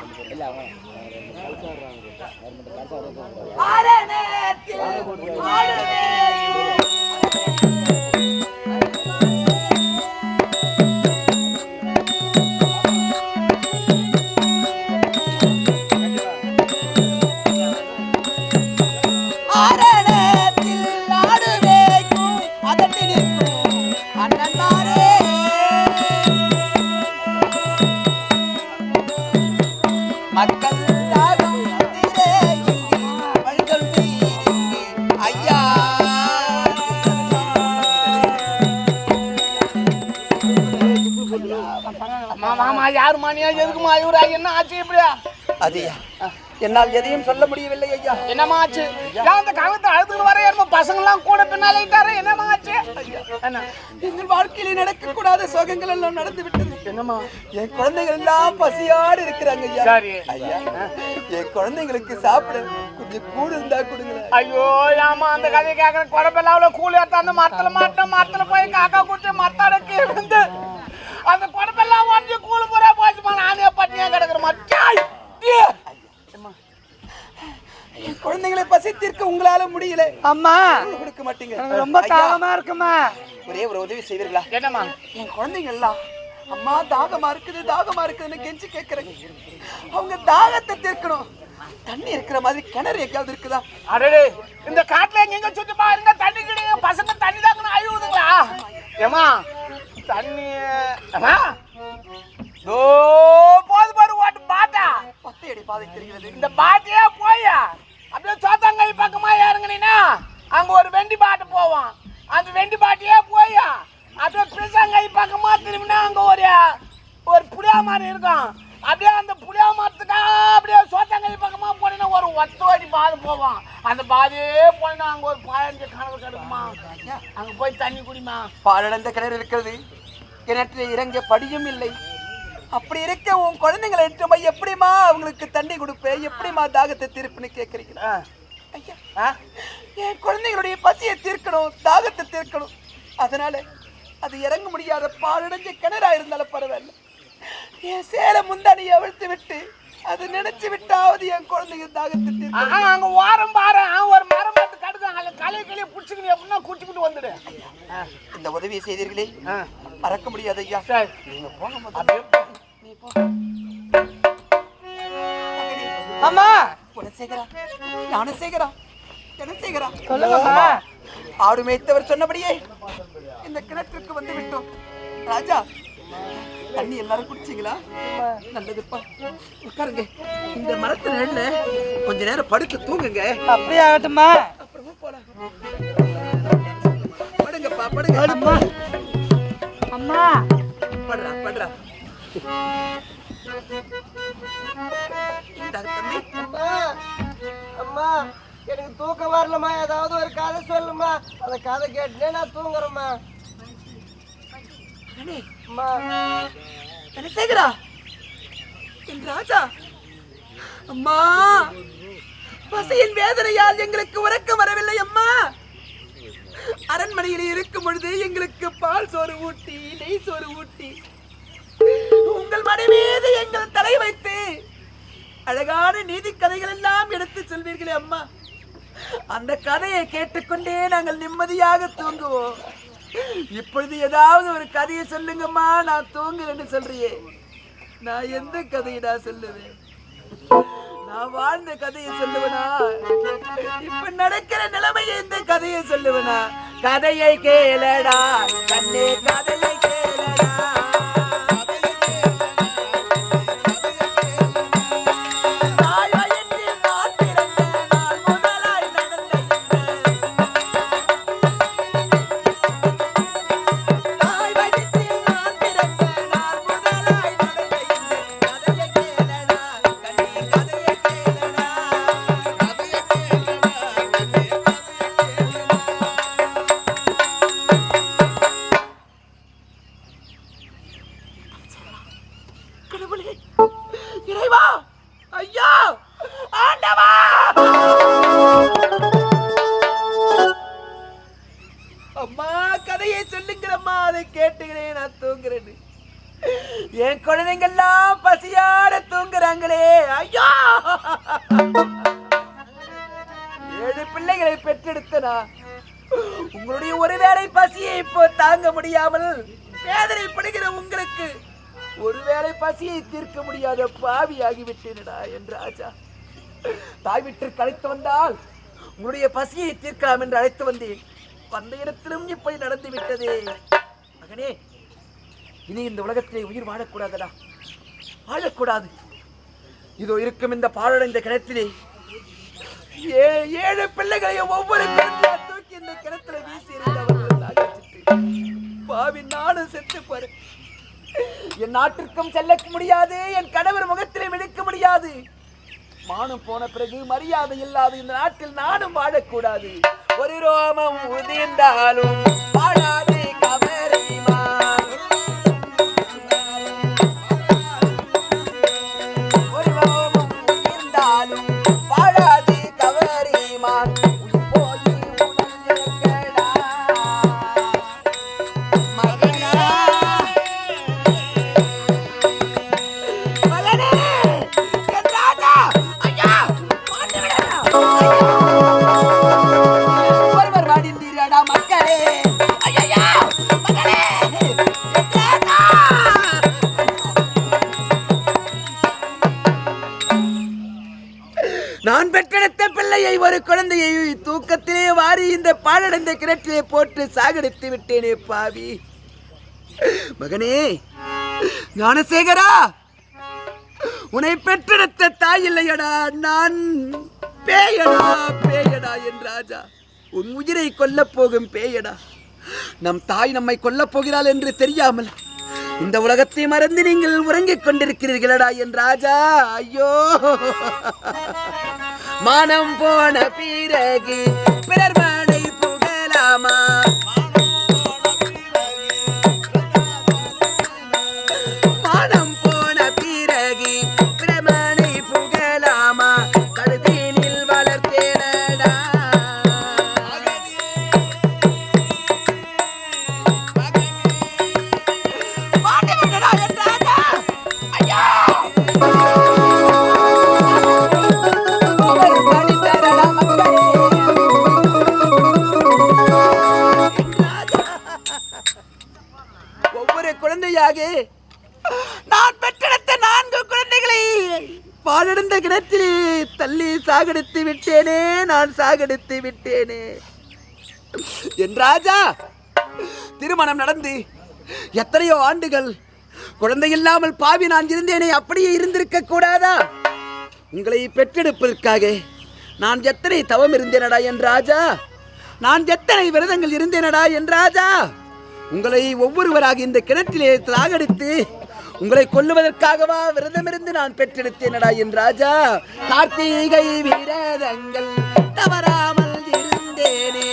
[SPEAKER 2] மக்கள் தாகம் தீரே இங்கு வழிகள் வீரிங்கு ஐயா.
[SPEAKER 5] மாமா யாருமா நீ எதுக்குமா இவரா என்ன ஆச்சு இப்படியா?
[SPEAKER 2] அதியா என்னால் எதையும் சொல்ல முடியவில்லை ஐயா.
[SPEAKER 5] என்னமா ஆச்சு? ஏன் அந்த காலத்தை அழுதுன்னு வர ஏற்ப பசங்க எல்லாம் கூட பின்னாலே என்னமா ஆச்சு? என்ன
[SPEAKER 2] எங்கள் வாழ்க்கையில நடக்கக்கூடாத சோகங்கள் எல்லாம் நடந்து விட்டது. என்னமா என் குழந்தைகள் எல்லாம் பசியோடு இருக்கிறாங்க ஐயா.
[SPEAKER 5] சரி
[SPEAKER 2] ஐயா என் குழந்தைங்களுக்கு சாப்பிட கொஞ்சம் கூடு இருந்தா கொடுங்களேன்.
[SPEAKER 5] ஐயோ ஏமா அந்த கதையை கேட்கற குடப்பெல்லாம் கூலி எடுத்து அந்த மரத்துல போய் காக்கா குடிச்சு மத்தாடக்கு இருந்து அந்த குடப்பெல்லாம் வந்து கூலி பூரா போச்சுமா. நானே பட்டினியா கிடக்குற மச்சாய்.
[SPEAKER 2] என் குழந்தைகளை பசி தீர்க்க உங்களால முடியல.
[SPEAKER 5] அம்மா
[SPEAKER 2] கொடுக்க மாட்டீங்க.
[SPEAKER 5] ரொம்ப தாகமா இருக்குமா?
[SPEAKER 2] ஒரே ஒரு உதவி செய்வீர்களா?
[SPEAKER 5] என்னம்மா?
[SPEAKER 2] என் குழந்தைங்க எல்லாம் அம்மா தாகமா இருக்குதுன்னு கெஞ்சி கேட்கறேன். அவங்க தாகத்தை தீர்க்கணும். தண்ணி இருக்கிற மாதிரி கிணறு எங்கேயாவது இருக்குதா?
[SPEAKER 5] அடடே இந்த காட்டுல எங்க சுத்தி பாருங்க தண்ணி கிடையாது. பசங்க தண்ணி தாங்கன்னு அழுவுதுங்களா? ஏமா தண்ணி போது பாரு ஓட்டு பாட்டா
[SPEAKER 2] பத்தையடி பாதை தெரிகிறது.
[SPEAKER 5] இந்த பாட்டியே போயா அப்படியே சோத்தங்கை பக்கமா இறங்குனீன்னா அங்க ஒரு வெண்டி பாட்டு போவோம். அந்த வெண்டி பாட்டியே போயா அப்படியே பிசங்கை பக்கமா திரும்பினா அங்க ஒரு புளியா மரம் இருக்கும். அப்படியே அந்த புளியா மரத்துக்கா அப்படியே சோத்தங்கை பக்கமா போனீங்கன்னா ஒரு 10 அடி பாதை போவோம். அந்த பாதையே போனா அங்க ஒரு 15 கனவு கிடக்குமா. அங்க போய் தண்ணி குடிமா.
[SPEAKER 2] பாலடைந்த கிணறு இருக்கிறது. கிணற்றில் இறங்க படியும் இல்லை. அப்படி இருக்க உன் குழந்தைங்களை எடுத்து போய் எப்படிமா அவங்களுக்கு தண்ணி கொடுப்பேன்? எப்படிமா தாகத்தை தீர்ப்புன்னு கேட்கறீங்களா? ஐயா என் குழந்தைங்களுடைய பசியை தீர்க்கணும், தாகத்தை தீர்க்கணும். அதனால அது இறங்க முடியாத பாலடைஞ்ச கிணறா இருந்தாலும் பரவாயில்ல. என் சேலை முந்தானியை அவிழ்த்து விட்டு அது நினைச்சு விட்டாவது என் குழந்தைங்க தாகத்தை தீர்க்கணும்.
[SPEAKER 5] அங்க ஓரம் பாரு ஒரு மரம் பார்த்து கடுக்காங்க கலையை பிடிச்சிக்கணும் எப்படின்னா குடிச்சுக்கிட்டு வந்துடு.
[SPEAKER 2] இந்த உதவியை செய்தீர்களே மறக்க முடியாது ஐயா. நீங்க போங்க.
[SPEAKER 5] அம்மா
[SPEAKER 2] ஆடு மேய்த்தவர் சொன்னபடியே இந்த கிணற்றுக்கு வந்து விட்டோம். ராஜா தண்ணி எல்லாரும் குடிச்சீங்களா? நல்லதுப்பா. உட்காருங்க. இந்த மரத்து நிழல்ல கொஞ்ச நேரம் படுத்து தூங்குங்க.
[SPEAKER 5] அப்படியே ஆகட்டுமா?
[SPEAKER 2] அப்புறமா போலாம். படுங்கப்பா படுங்க.
[SPEAKER 5] அம்மா
[SPEAKER 2] படுறா.
[SPEAKER 5] அம்மா எனக்கு தூக்கம் வரலமா. ஏதாவது ஒரு கதை சொல்லுமா. அந்த கதை கேட்டுனே நான் தூங்குறேம்மா.
[SPEAKER 2] ராஜா அம்மா பசியின் வேதனையால் எங்களுக்கு உறக்கம் வரவில்லை அம்மா. அரண்மனையில் இருக்கும் பொழுது எங்களுக்கு பால் சோறு ஊட்டி நெய் சோறு ஊட்டி உங்கள் மனை மீது எங்கள் தலை வைத்து அழகான நீதி கதைகள் எல்லாம் எடுத்து சொல்வீர்களே அம்மா. அந்த கதையை கேட்டுக்கொண்டே நாங்கள் நிம்மதியாக தூங்குவோம். இப்பொழுது ஏதாவது ஒரு கதையை சொல்லுங்கம்மா. நான் தூங்குறேன்னு சொல்றியே, நான் எந்த கதையை சொல்லுவேன்? நான் வாழ்ந்த கதையை சொல்லுவனா? இப்ப நடக்கிற நிலைமையை இந்த கதையை சொல்லுவனா? கதையை கேளடா கண்ணே கதையை கேளடா. என் குழந்தைங்கெல்லாம் பசியாட தூங்குறாங்களே. ஐயோ, 7 பிள்ளைகளை பெற்றெடுத்தனா உங்களுடைய ஒருவேளை பசியை இப்போ தாங்க முடியாமல் வேதனைப்படுகிற உங்களுக்கு ஒருவேளை பசியை தீர்க்க முடியாத பாவியாகிவிட்டேனடா என்று ராஜா. தாய் வீட்டிற்கு அழைத்து வந்தால் உங்களுடைய பசியை தீர்க்கலாம் என்று அழைத்து வந்தேன். வந்த இடத்திலும் இப்படி நடந்து விட்டதே. மகனே, இனி இந்த உலகத்திலே உயிர் வாழக்கூடாதடா, வாழக்கூடாது. இதோ இருக்கும் இந்த பாழடைந்த கிணத்திலே 7 பிள்ளைகளையும் ஒவ்வொரு கிணத்தில தூக்கி இந்த கிணத்துல வீசி பாவி நானும் செத்து பாரு. என் நாட்டிற்கும் செல்ல முடியாது, என் கணவர் முகத்திலே மிதிக்க முடியாது. மானம் போன பிறகு மரியாதை இல்லாத இந்த நாட்டில் நானும் வாழக்கூடாது. ஒரு ரோமம் உதிர்ந்தாலும் வாழாது கவரிமா, ஒரு ரோமம் உதிர்ந்தாலும் வாழாது கவரிமா. நான் பெற்றெடுத்த பிள்ளையை, ஒரு குழந்தையை தூக்கத்திலே வாரி இந்த பாழடைந்த கிணற்றிலே போட்டு சாகடித்து விட்டேனே பாவி. மகனே ஞானசேகரா, உன்னை பெற்றெடுத்த தாய் இல்லையடா, நான் பேயடா பேயடா என் ராஜா. உன் உயிரை கொல்ல போகும் பேயடா. நம் தாய் நம்மை கொல்ல போகிறாள் என்று தெரியாமல் இந்த உலகத்தை மறந்து நீங்கள் உறங்கிக் கொண்டிருக்கிறீர்களடா என் ராஜா. ஐயோ, மானம் போன பிறகு பிறர் மனை புகழாமா, மானம் போன பிறகு பிறர் மனை புகழாமா, கழுதினில் வளர்த்தேனடா. ஒவ்வொரு குழந்தையாக நான் பெற்றெடுத்த 4 குழந்தைகளை பாழடைந்த கிணத்திலே தள்ளி சாகடித்து விட்டேனே, நான் சாகடித்து விட்டேனே என் ராஜா. திருமணம் நடந்து எத்தனையோ ஆண்டுகள் குழந்தை இல்லாமல் பாவி நான் இருந்தேனே, அப்படியே இருந்திருக்க கூடாதா? உங்களை பெற்றெடுப்பதற்காக நான் எத்தனை தவம் இருந்தேனடா என் ராஜா, நான் எத்தனை விரதங்கள் இருந்தேனடா என் ராஜா. உங்களை ஒவ்வொருவராக இந்த கிணற்றிலே சாகடித்து உங்களை கொல்லுவதற்காகவா விரதமிருந்து நான் பெற்றெடுத்தேனடா என் ராஜா. கார்த்திகை விரதங்கள் தவறாமல் இருந்தேனே,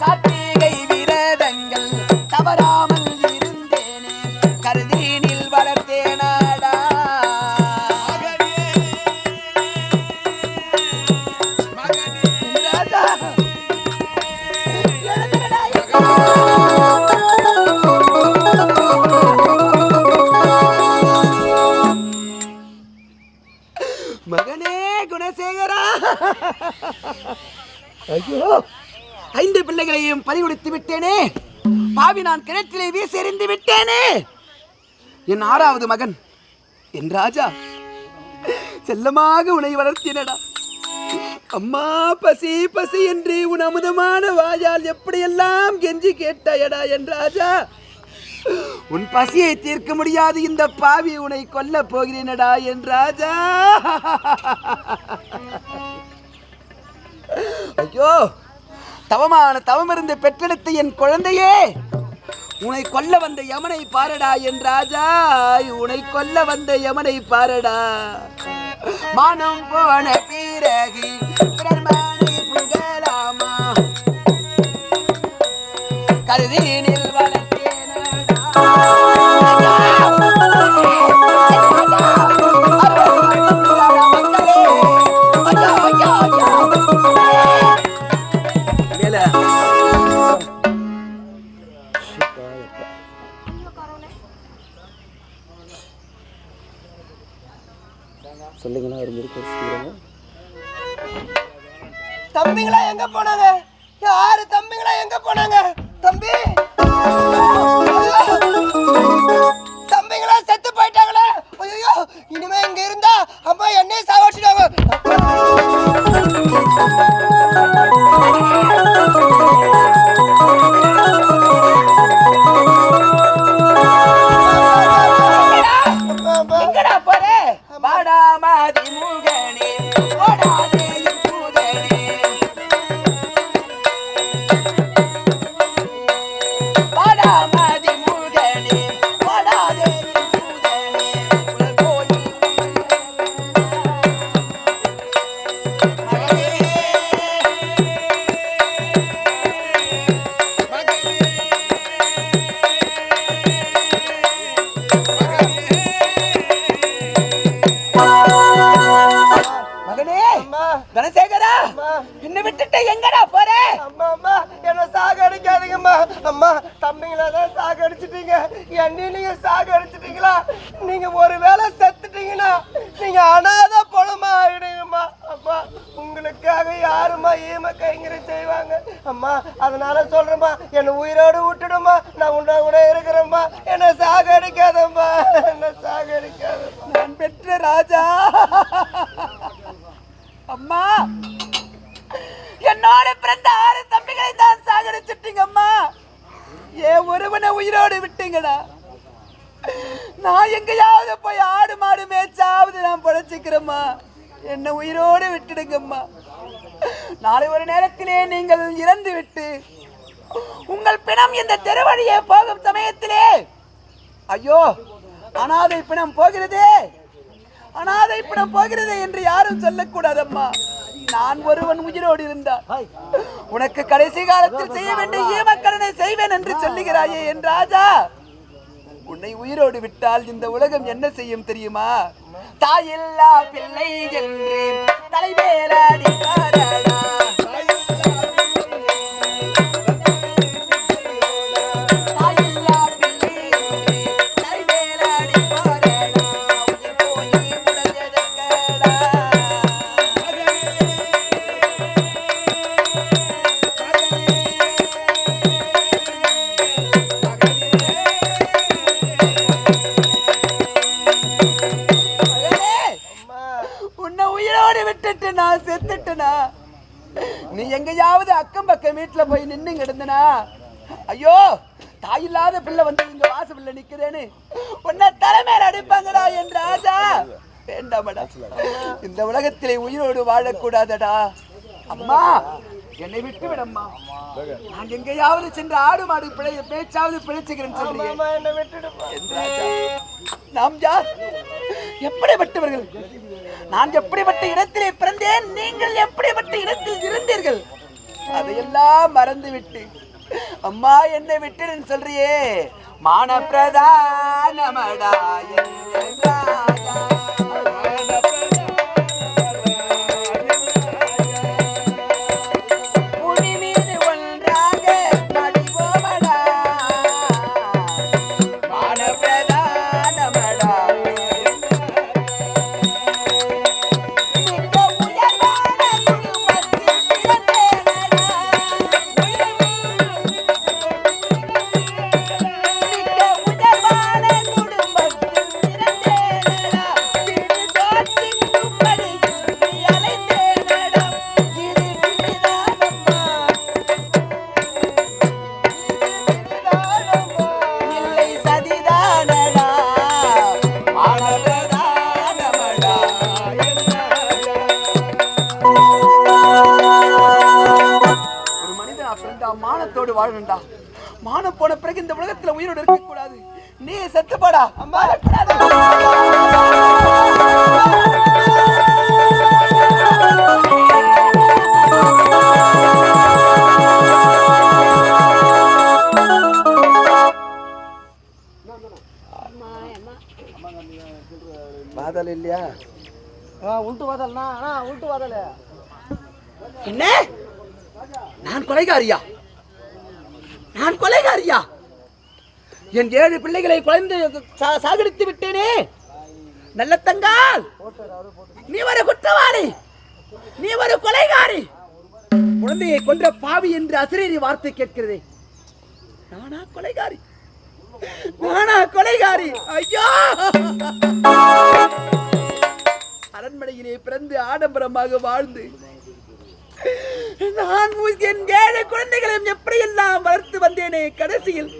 [SPEAKER 2] கார்த்திகை விரதங்கள் தவறாமல் இருந்தேனே, கருதினில் வளர்த்தேனடா. மகனே குணசேகரா, ஐயோ, 5 பிள்ளைகளையும் பறிகொடுத்து விட்டேனே பாவி, நான் கிணற்றிலே வீசி எறிந்து விட்டேனே. என் 6வது மகன் என் ராஜா, செல்லமாக உன்னை வளர்த்தினடா. அம்மா பசி பசி என்று உன் அமுதமான வாயால் எப்படியெல்லாம் கெஞ்சி கேட்டாயடா என் ராஜா. உன் பசியை தீர்க்க முடியாது இந்த பாவி உன்னை கொல்ல போகிறேனடா என் ராஜா. ஐயோ, தவமிருந்து பெற்றெடுத்த என் குழந்தையே, உன்னை கொல்ல வந்த யமனை பாரடா என் ராஜா, உன்னை கொல்ல வந்த யமனை பாரடா. மானம் போன பிறகு பிறர் மனை புகழாமா, கருதினில் வளர்த்தேனடா.
[SPEAKER 5] தம்பிங்களா எங்க போனாங்க? யாரு தம்பிங்களா எங்க போனாங்க? தம்பி தம்பிங்களா செத்து போயிட்டாங்களே. ஐயோ இனிமே இங்க இருந்தா அம்மா என்னையே சாவடிச்சிடுவாங்க.
[SPEAKER 2] எங்கடா போறே? வாடா மாதி மூகனே ஓடாதே என் சூதனே. வாடா மாதி மூகனே ஓடாதே என் சூதனே. உலக போய் மகனே தனசேகரா, என்ன விட்டுட்டு எங்கடா போற?
[SPEAKER 5] அம்மா அம்மா என்ன சாகடிக்காதீங்கம்மா. அம்மா தம்பிங்களா தான் சாகடிச்சிட்டீங்க, என்னையும் நீங்க சாகடிச்சிட்டீங்களா? நீங்க ஒரு வேளை செத்துட்டீங்கன்னா நீங்க அனாத பொழமா ஆயிடுங்கம்மா. அம்மா உங்களுக்காக யாருமா ஈம கைங்கரியம் செய்வாங்க? அம்மா அதனால சொல்றேம்மா, என்ன உயிரோடு விட்டுடுமா, நான் உன்ன கூட இருக்கிறேம்மா. என்ன சாகடிக்காதம்மா, என்ன சாகடிக்காதம்மா.
[SPEAKER 2] நான் பெற்ற ராஜா. அம்மா என்னோட பிறந்த 6 தம்பிகளை தான் சாகடிச்சிட்டீங்க அம்மா. ஏன் ஒருவனை உயிரோடு விட்டீங்கடா? நான் எங்கேயாவது போய் ஆடு மாடு மேய்ச்சாவது நான் பழச்சிக்கிறேம்மா. என்ன உயிரோடு விட்டுடுங்கம்மா. நாளை ஒரு நேரத்திலே நீங்கள் இறந்து விட்டு உங்கள் பிணம் இந்த தெருவழியே போகும் சமயத்திலே, ஐயோ அனாதை பிணம் போகிறதே, அனாதை பிணம் போகிறதே என்று யாரும் சொல்லக்கூடாதம்மா. நான் ஒருவன் உயிரோடு இருந்தால் உனக்கு கடைசி காலத்தில் செய்ய வேண்டிய ஈமக்கடனை செய்வேன் என்று சொல்லுகிறாயே என் ராஜா. உன்னை உயிரோடு விட்டால் இந்த உலகம் என்ன செய்யும் தெரியுமா? தாயில்லா பிள்ளை என்று தலைவேலாடி பாரடா. நான் செத்துட்டனா? நீ எங்கயாவது அக்கம் பக்கம் வீட்டுல போய் நின்னு கிடந்தனா, ஐயோ தாயில்லாத பிள்ளை வந்து இங்க வாசல்ல நிக்கிறேன்னு உன்னை தலைமையில அடிப்பாங்கடா என் ராஜா. வேண்டாமடா, இந்த உலகத்திலே உயிரோடு வாழக்கூடாதடா. அம்மா என்னை விட்டு விடம்மா. நான் எங்கேயாவது சென்று ஆடு மாடு பேச்சாவது பிழைச்சுக்கிறேன்னு சொல்றேன். நாம் யார்? எப்படிப்பட்டவர்கள்? நான் எப்படிப்பட்ட இடத்திலே பிறந்தேன், நீங்கள் எப்படிப்பட்ட இடத்தில் இருந்தீர்கள், அதையெல்லாம் மறந்துவிட்டு அம்மா என்னை விட்டுன்னு சொல்றியே. மான பிரதானமடா மானத்தோடு வாழணும்டா. மானம் போன பிறகு இந்த உலகத்துல உயிரோடு இருக்க கூடாது. நீ செத்து போடா. அம்மா வாதல் இல்லையா?
[SPEAKER 5] உள்ட்டு வாதல்னா உள்ட்டு வாதல்.
[SPEAKER 2] என்ன? நான் கொலைகாரியா? நான் கொலைகாரியா? என் 7 பிள்ளைகளை குழந்தை சாகடித்து விட்டேனே. நல்ல தங்கால், நீ ஒரு குற்றவாளி, நீ ஒரு கொலைகாரி, குழந்தையை கொன்ற பாவி என்று அசிரீரி வார்த்தை கேட்கிறதே. நானா கொலைகாரி? நானா கொலைகாரி? ஐயோ! அரண்மனையிலே பிறந்து ஆடம்பரமாக வாழ்ந்து நான் என் 7 குழந்தைகளையும் எப்படியெல்லாம் வளர்த்து வந்தேனே, கடைசியில்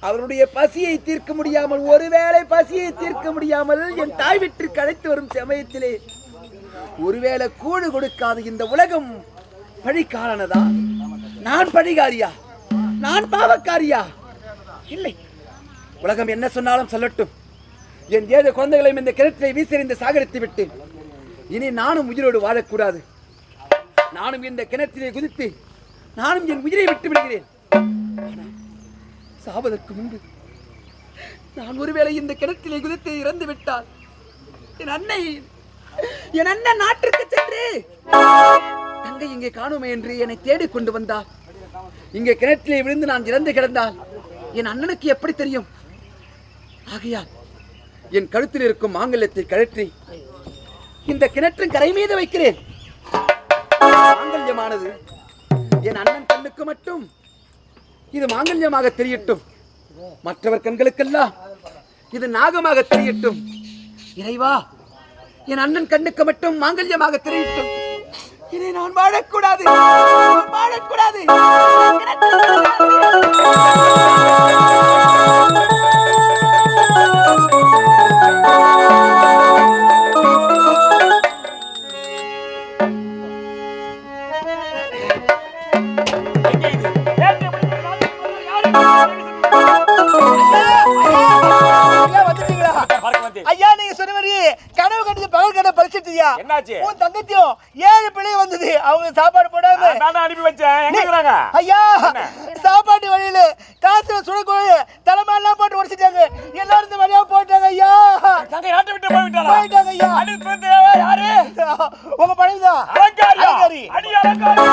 [SPEAKER 2] அவருடைய பசியை தீர்க்க முடியாமல், ஒருவேளை பசியை தீர்க்க முடியாமல் என் தாய் வீட்டிற்கு அழைத்து வரும் சமயத்திலே ஒருவேளை கூடு கொடுக்காத இந்த உலகம் பழிக்காரனதா? நான் பழிகாரியா? நான் பாவக்காரியா? இல்லை, உலகம் என்ன சொன்னாலும் சொல்லட்டும். என் 7 குழந்தைகளையும் இந்த கிணற்றை வீசிறிந்து சாகரித்து விட்டேன். இனி நானும் உயிரோடு வாழக்கூடாது. நானும் இந்த கிணற்றிலே குதித்து நானும் என் உயிரை விட்டு விடுகிறேன். சாவதற்கு முன்பு நான் ஒருவேளை இந்த கிணற்றிலே குதித்து இறந்து விட்டால் என் அண்ணன் நாட்டிற்கு சென்று தங்கை இங்கே காணுமே என்று என்னை தேடிக் கொண்டு வந்தார். இங்கே கிணற்றிலே விழுந்து நான் இறந்து கிடந்தால் என் அண்ணனுக்கு எப்படி தெரியும்? ஆகையால் என் கழுத்தில் இருக்கும் மாங்கல்யத்தை கழற்றி இந்த கிணற்றின் கரை மீது வைக்கிறேன். மாங்கல்யமானது என் அண்ணன் கண்ணுக்கு மட்டும் இது மாங்கல்யமாக தெரியட்டும், மற்றவர் கண்களுக்கெல்லாம் இது நாகமாக தெரியட்டும். இறைவா, என் அண்ணன் கண்ணுக்கு மட்டும் மாங்கல்யமாக தெரியட்டும். இதை நான் வாழக்கூடாது, வாழக்கூடாது.
[SPEAKER 6] ஐயா, நீங்க சொன்ன மாதிரி கனவு கண்டது பகல் கனவு பறிச்சிட்டியா?
[SPEAKER 4] என்னாச்சு?
[SPEAKER 6] உன் தங்கத்தியும் 7 பிள்ளை வந்தது. அவங்க சாப்பாடு போடாம
[SPEAKER 4] நான் அனுப்பி வச்சேன். எங்க இருக்காங்க?
[SPEAKER 6] ஐயா, சாப்பாட்டு வழியில காசுல சுடக்கூட தலைமையெல்லாம் போட்டு உடைச்சிட்டாங்க. எல்லாரும் இந்த வழியா போட்டாங்க ஐயா.
[SPEAKER 4] தங்கை நாட்டை விட்டு போயிட்டாளா?
[SPEAKER 6] போயிட்டாங்க ஐயா.
[SPEAKER 4] அடுத்து வந்து யாரு?
[SPEAKER 6] உங்க பழையதான்
[SPEAKER 4] அலங்காரி. அடி அலங்காரி.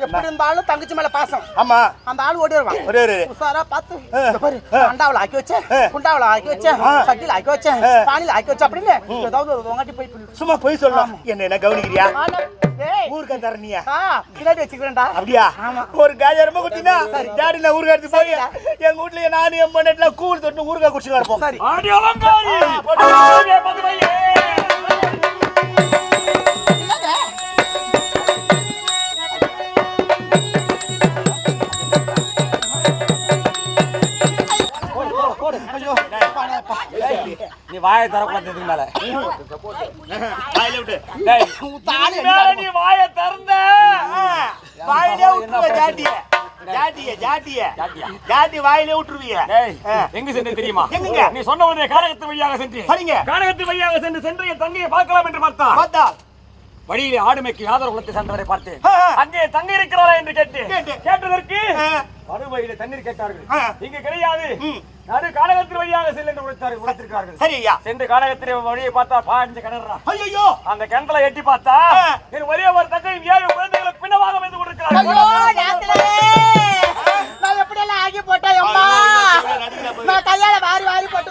[SPEAKER 5] எப்படி இருந்தாலும் தங்கச்சி மேல பாசம்.
[SPEAKER 6] ஆமா,
[SPEAKER 5] அந்த ஆள் ஓடி வருவான். உசாரா பார்த்து அண்டாவில ஆக்கி வச்சேன், குண்டாவில ஆக்கி வச்சேன், சட்டில ஆக்கி வச்சேன், பானில ஆக்கி வச்சேன் அப்படின்னு ஏதாவது ஒரு வாட்டி போய்
[SPEAKER 6] சும்மா போய் சொல்லலாம். என்ன கவனிக்கிறியா? ஊருக்கு தரணியா
[SPEAKER 5] பின்னாடி வச்சுக்கிறேன்டா.
[SPEAKER 6] அப்படியா? ஒரு காஜா ரொம்ப குட்டினா டாடி நான் ஊருக்கு எடுத்து போய் எங்க வீட்டுல நானும் என் பொண்ணு கூழ் தொட்டு ஊருக்கா குடிச்சு இருப்போம்.
[SPEAKER 5] சரி.
[SPEAKER 4] அடி அலங்காரி. நீ வாயை தரக்கூடாது மேல. நீ வாயை திறந்த
[SPEAKER 6] வாயிலே விட்டுருவ ஜாட்டிய வாயிலே விட்டுருவிய.
[SPEAKER 4] எங்க சென்று தெரியுமா?
[SPEAKER 6] எங்க?
[SPEAKER 4] நீ சொன்ன உடனே கானகத்து வழியாக சென்று
[SPEAKER 6] சரிங்க.
[SPEAKER 4] கானகத்து வழியாக சென்று என் தங்கையை பார்க்கலாம் என்று பார்த்தா வழியிலே ஆடுமைக்கு யாதவர் குலத்தை சேர்ந்தவரை பார்த்து அங்கே தங்கை இருக்கிறாரா என்று கேட்டதற்கு மறுவழியில தண்ணீர் கேட்டார்கள். இங்க கிடையாது, நடு கானகத்தின் வழியாக செல்ல என்று உழைத்திருக்கிறார்கள்.
[SPEAKER 6] சரி ஐயா.
[SPEAKER 4] சென்று கானகத்தின் வழியை பார்த்தா பாஞ்சு கிணறா.
[SPEAKER 6] ஐயோ,
[SPEAKER 4] அந்த கிணத்துல எட்டி பார்த்தா என் ஒரே ஒரு தங்கையும் 7 குழந்தைகளை பிணமாக வைத்து கொண்டிருக்கிறார்கள்.
[SPEAKER 5] நான் எப்படி எல்லாம் ஆகி போட்டேன் அம்மா. நான் கையால வாரி வாரி போட்டு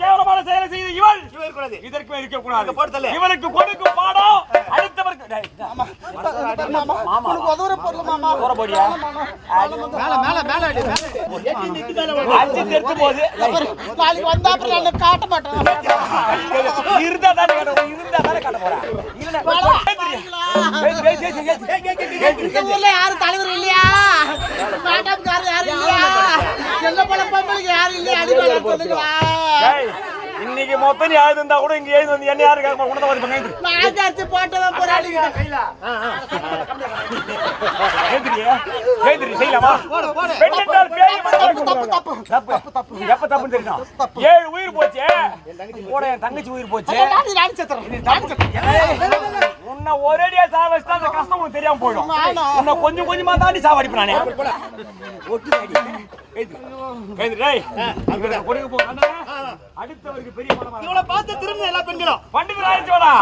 [SPEAKER 4] கேவலமான செயலை செய்து இவள் இதற்கு இருக்க கூடாது. இவனுக்கு கொடுக்கும் பாடம் அடுத்தவருக்கு.
[SPEAKER 5] உதவுற பொருள் மாமா. நாளைக்கு வந்தா அப்புறம் நான் காட்ட மாட்டேன்.
[SPEAKER 4] இருந்தா தானே காட்ட போறேன்.
[SPEAKER 5] ஊர்ல யாரும் தலைவர் இல்லையா? நாட்டம்காரர் யாரும் இல்லையா? என்ன போல பொம்பளைக்கு யாரும் இல்லையா? அடிவாளர் சொல்லுங்களா?
[SPEAKER 4] இன்னைக்கு மொத்தம் நீ எழுதுந்தா கூட இங்க எழுந்து வந்து என்ன யாரு கேட்க கொண்டு வந்து கைது
[SPEAKER 5] நான் அடிச்சு போட்டவன் போராடி
[SPEAKER 4] கைது செய்யலாமா பெண்ணென்றால் பேய் தப்பு எப்ப தப்புன்னு தெரியும் 7 உயிர் போச்சு கூட என் தங்கச்சி உயிர் போச்சு உன்னை ஒரேடியா சாவடிச்சா அந்த கஷ்டம் உனக்கு தெரியாம போயிடும் உன்னை கொஞ்சம் கொஞ்சமா தாண்டி சாவடிப்பேன் நானே அடுத்தவருக்கு பெரிய
[SPEAKER 6] இவளை பார்த்து திரும்ப எல்லா பெண்களும்
[SPEAKER 4] பண்டிகை ஆயிடுச்சோடா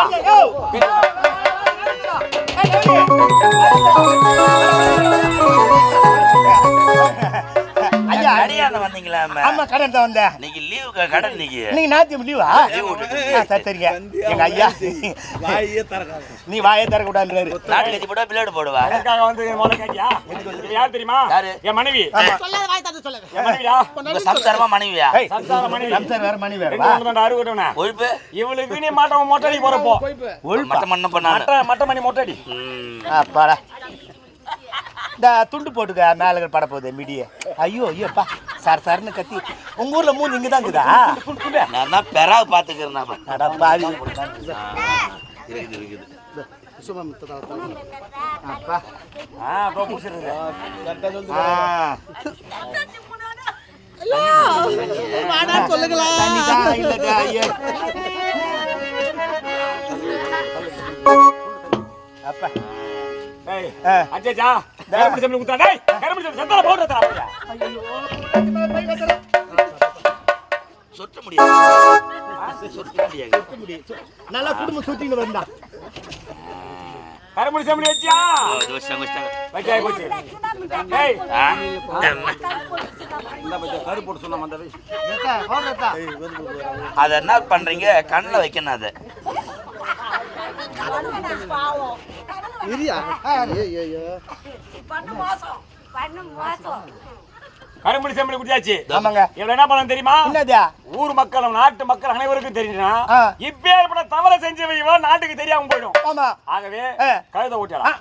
[SPEAKER 6] ஐயா
[SPEAKER 7] கடையாண்ட வந்தீங்களா?
[SPEAKER 6] ஆமா கடன் தான் வந்தேன்.
[SPEAKER 7] இன்னைக்கு லீவு கடன் இன்னைக்கு.
[SPEAKER 6] நீங்க ஞாயிற்று லீவா? சரி சரிங்க. எங்க ஐயா நீ வாயே திறக்க கூடாதுன்றாரு.
[SPEAKER 7] நாட்டு கட்சி போட்டா பிளேடு போடுவா.
[SPEAKER 4] அதுக்காக வந்து மொளை கேட்டியா? யார் தெரியுமா? என் மனைவி.
[SPEAKER 5] சொல்லாத வாய் தந்து சொல்லாத.
[SPEAKER 4] என் மனைவியா?
[SPEAKER 7] உங்க சம்சாரமா மனைவியா?
[SPEAKER 4] சம்சார மனைவி.
[SPEAKER 6] சம்சார வேற மனைவி வேற.
[SPEAKER 4] ரெண்டு அறுவடனா.
[SPEAKER 7] ஒழிப்பு.
[SPEAKER 4] இவளுக்கு நீ மொட்டடி போறப்போ.
[SPEAKER 7] மட்ட மண்ண பண்ணானே.
[SPEAKER 4] மட்ட மணி மொட்டடி.
[SPEAKER 6] அப்பாடா. இந்த துண்டு போட்டுக்க மேல பட போகுது மிடியே. ஐயோ ஐயோப்பா சார் சார்னு கத்தி. உங்க ஊர்ல மூணு இங்க தான் இருக்குதா?
[SPEAKER 7] நான் தான் பெறாக பாத்துக்கிறேன்.
[SPEAKER 6] அட பாவி.
[SPEAKER 7] இருக்குது.
[SPEAKER 6] அப்பா.
[SPEAKER 4] தோ புடிச்சிருங்க.
[SPEAKER 5] வாடா சொல்லுங்களா.
[SPEAKER 6] அப்பா.
[SPEAKER 4] டேய் அஜேஜா கரும்பு சம்பளம் குத்தா டேய் கரும்பு சம்பளம் சத்தல போடுற தரப்பையா
[SPEAKER 7] சொட்ட முடியாது. சொட்ட முடியாது.
[SPEAKER 6] நல்லா குடும்பம் சுத்திட்டு வந்தா.
[SPEAKER 4] கரும்பு சம்பளம் வச்சியா
[SPEAKER 7] இது வச்சாங்க.
[SPEAKER 4] வச்சாய் போச்சு. டேய்
[SPEAKER 1] இந்த பச்சை கரு போட்டு சொன்னா மந்தவை
[SPEAKER 7] அத என்ன பண்றீங்க? கண்ணுல வைக்கணும் அத.
[SPEAKER 4] கரும்பு சம்பளம் குடியாச்சு.
[SPEAKER 6] ஆமாங்க.
[SPEAKER 4] இவள என்ன பண்ண தெரியுமா?
[SPEAKER 6] என்னதா?
[SPEAKER 4] ஊர் மக்கள் நாட்டு மக்கள் அனைவருக்கும் தெரியும்னா இப்பேற்பட்ட தவற செஞ்சவ இவ நாட்டுக்கு தெரியாம போயிடும்.
[SPEAKER 6] ஆமா.
[SPEAKER 4] ஆகவே கழுத ஓட்டிடலாம்.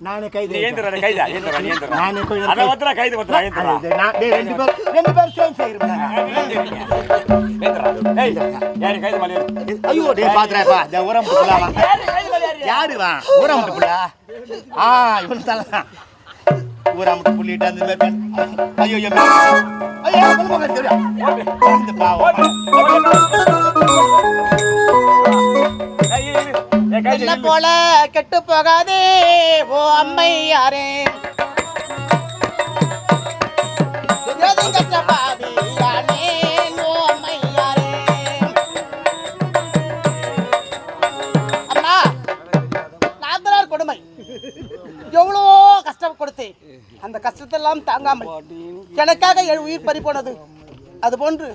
[SPEAKER 6] நானே கைது.
[SPEAKER 4] ரெண்டு
[SPEAKER 6] பேர் சேர்ந்து செய்யறோம். ஐயோ டே பாத்துறப்பா. இந்த ஊரம் புள்ளா. யாரு வா? ஊரம் புள்ளா. இவன் தல. ஊரம் புள்ளிட்ட அந்த மாதிரி. ஐயோ ஐயோ சொல்லுங்க தெரியும். இந்த பாவம்.
[SPEAKER 5] என்ன போல கெட்டு போகாதே ஓ அம்மையாரே. எதுவும் கெட்ட பாவியானே ஓ அம்மையாரே. அம்மா நாத்தனார் கொடுமை எவ்வளோ கஷ்டம் கொடுத்தேன். அந்த கஷ்டத்தெல்லாம் தாங்காமல் எனக்காக என் உயிர் பறி போனது. அது போன்று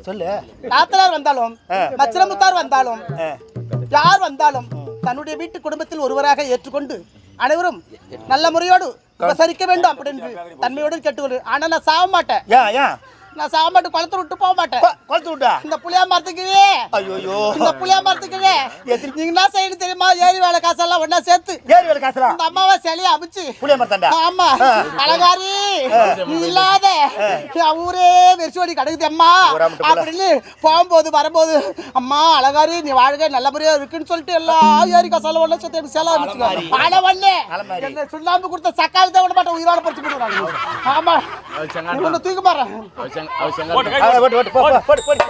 [SPEAKER 6] சொல்லு.
[SPEAKER 5] நாத்தனார் வந்தாலும் மச்சரமுத்தார் வந்தாலும் யார் வந்தாலும் தன்னுடைய வீட்டு குடும்பத்தில் ஒருவராக ஏற்றுக்கொண்டு அனைவரும் நல்ல முறையோடு உபசரிக்க வேண்டும் அப்படின்னு தன்மையோடு கேட்டுக்கொண்டு. ஆனா நான் சாக மாட்டேன். நான் சாக மாட்டேன். குளத்தை விட்டு போக மாட்டேன்.
[SPEAKER 6] குளத்து விட்டா
[SPEAKER 5] இந்த புளியா மரத்துக்கு
[SPEAKER 6] ஐயோ
[SPEAKER 5] இந்த புளியா மரத்துக்கு நீங்க என்ன செய்யணும் தெரியுமா? ஏரி வேலை காசெல்லாம் ஒன்னா சேர்த்து
[SPEAKER 6] ஏரி வேலை காசுலாம்
[SPEAKER 5] இந்த அம்மாவை சிலையை அமிச்சு
[SPEAKER 6] புளியா மரத்தாண்டா.
[SPEAKER 5] ஆமா அழகாரி நீ இல்லாத ஊரே வெறிச்சோடி கிடக்குது அம்மா அப்படின்னு போகும்போது வரும்போது அம்மா அழகாரி நீ வாழ்க நல்ல முறையா இருக்குன்னு சொல்லிட்டு எல்லாம் ஏரி காசால ஒண்ணா சேர்த்து எனக்கு சிலை அமிச்சு ஆனா ஒண்ணு என்ன சுண்ணாம்பு கொடுத்த சக்காலத்தை விட மாட்டேன். உயிரோட படிச்சு போடுவாங்க. ஆமா ஒண்ணு தூக்கி பாரு.
[SPEAKER 4] போட்டு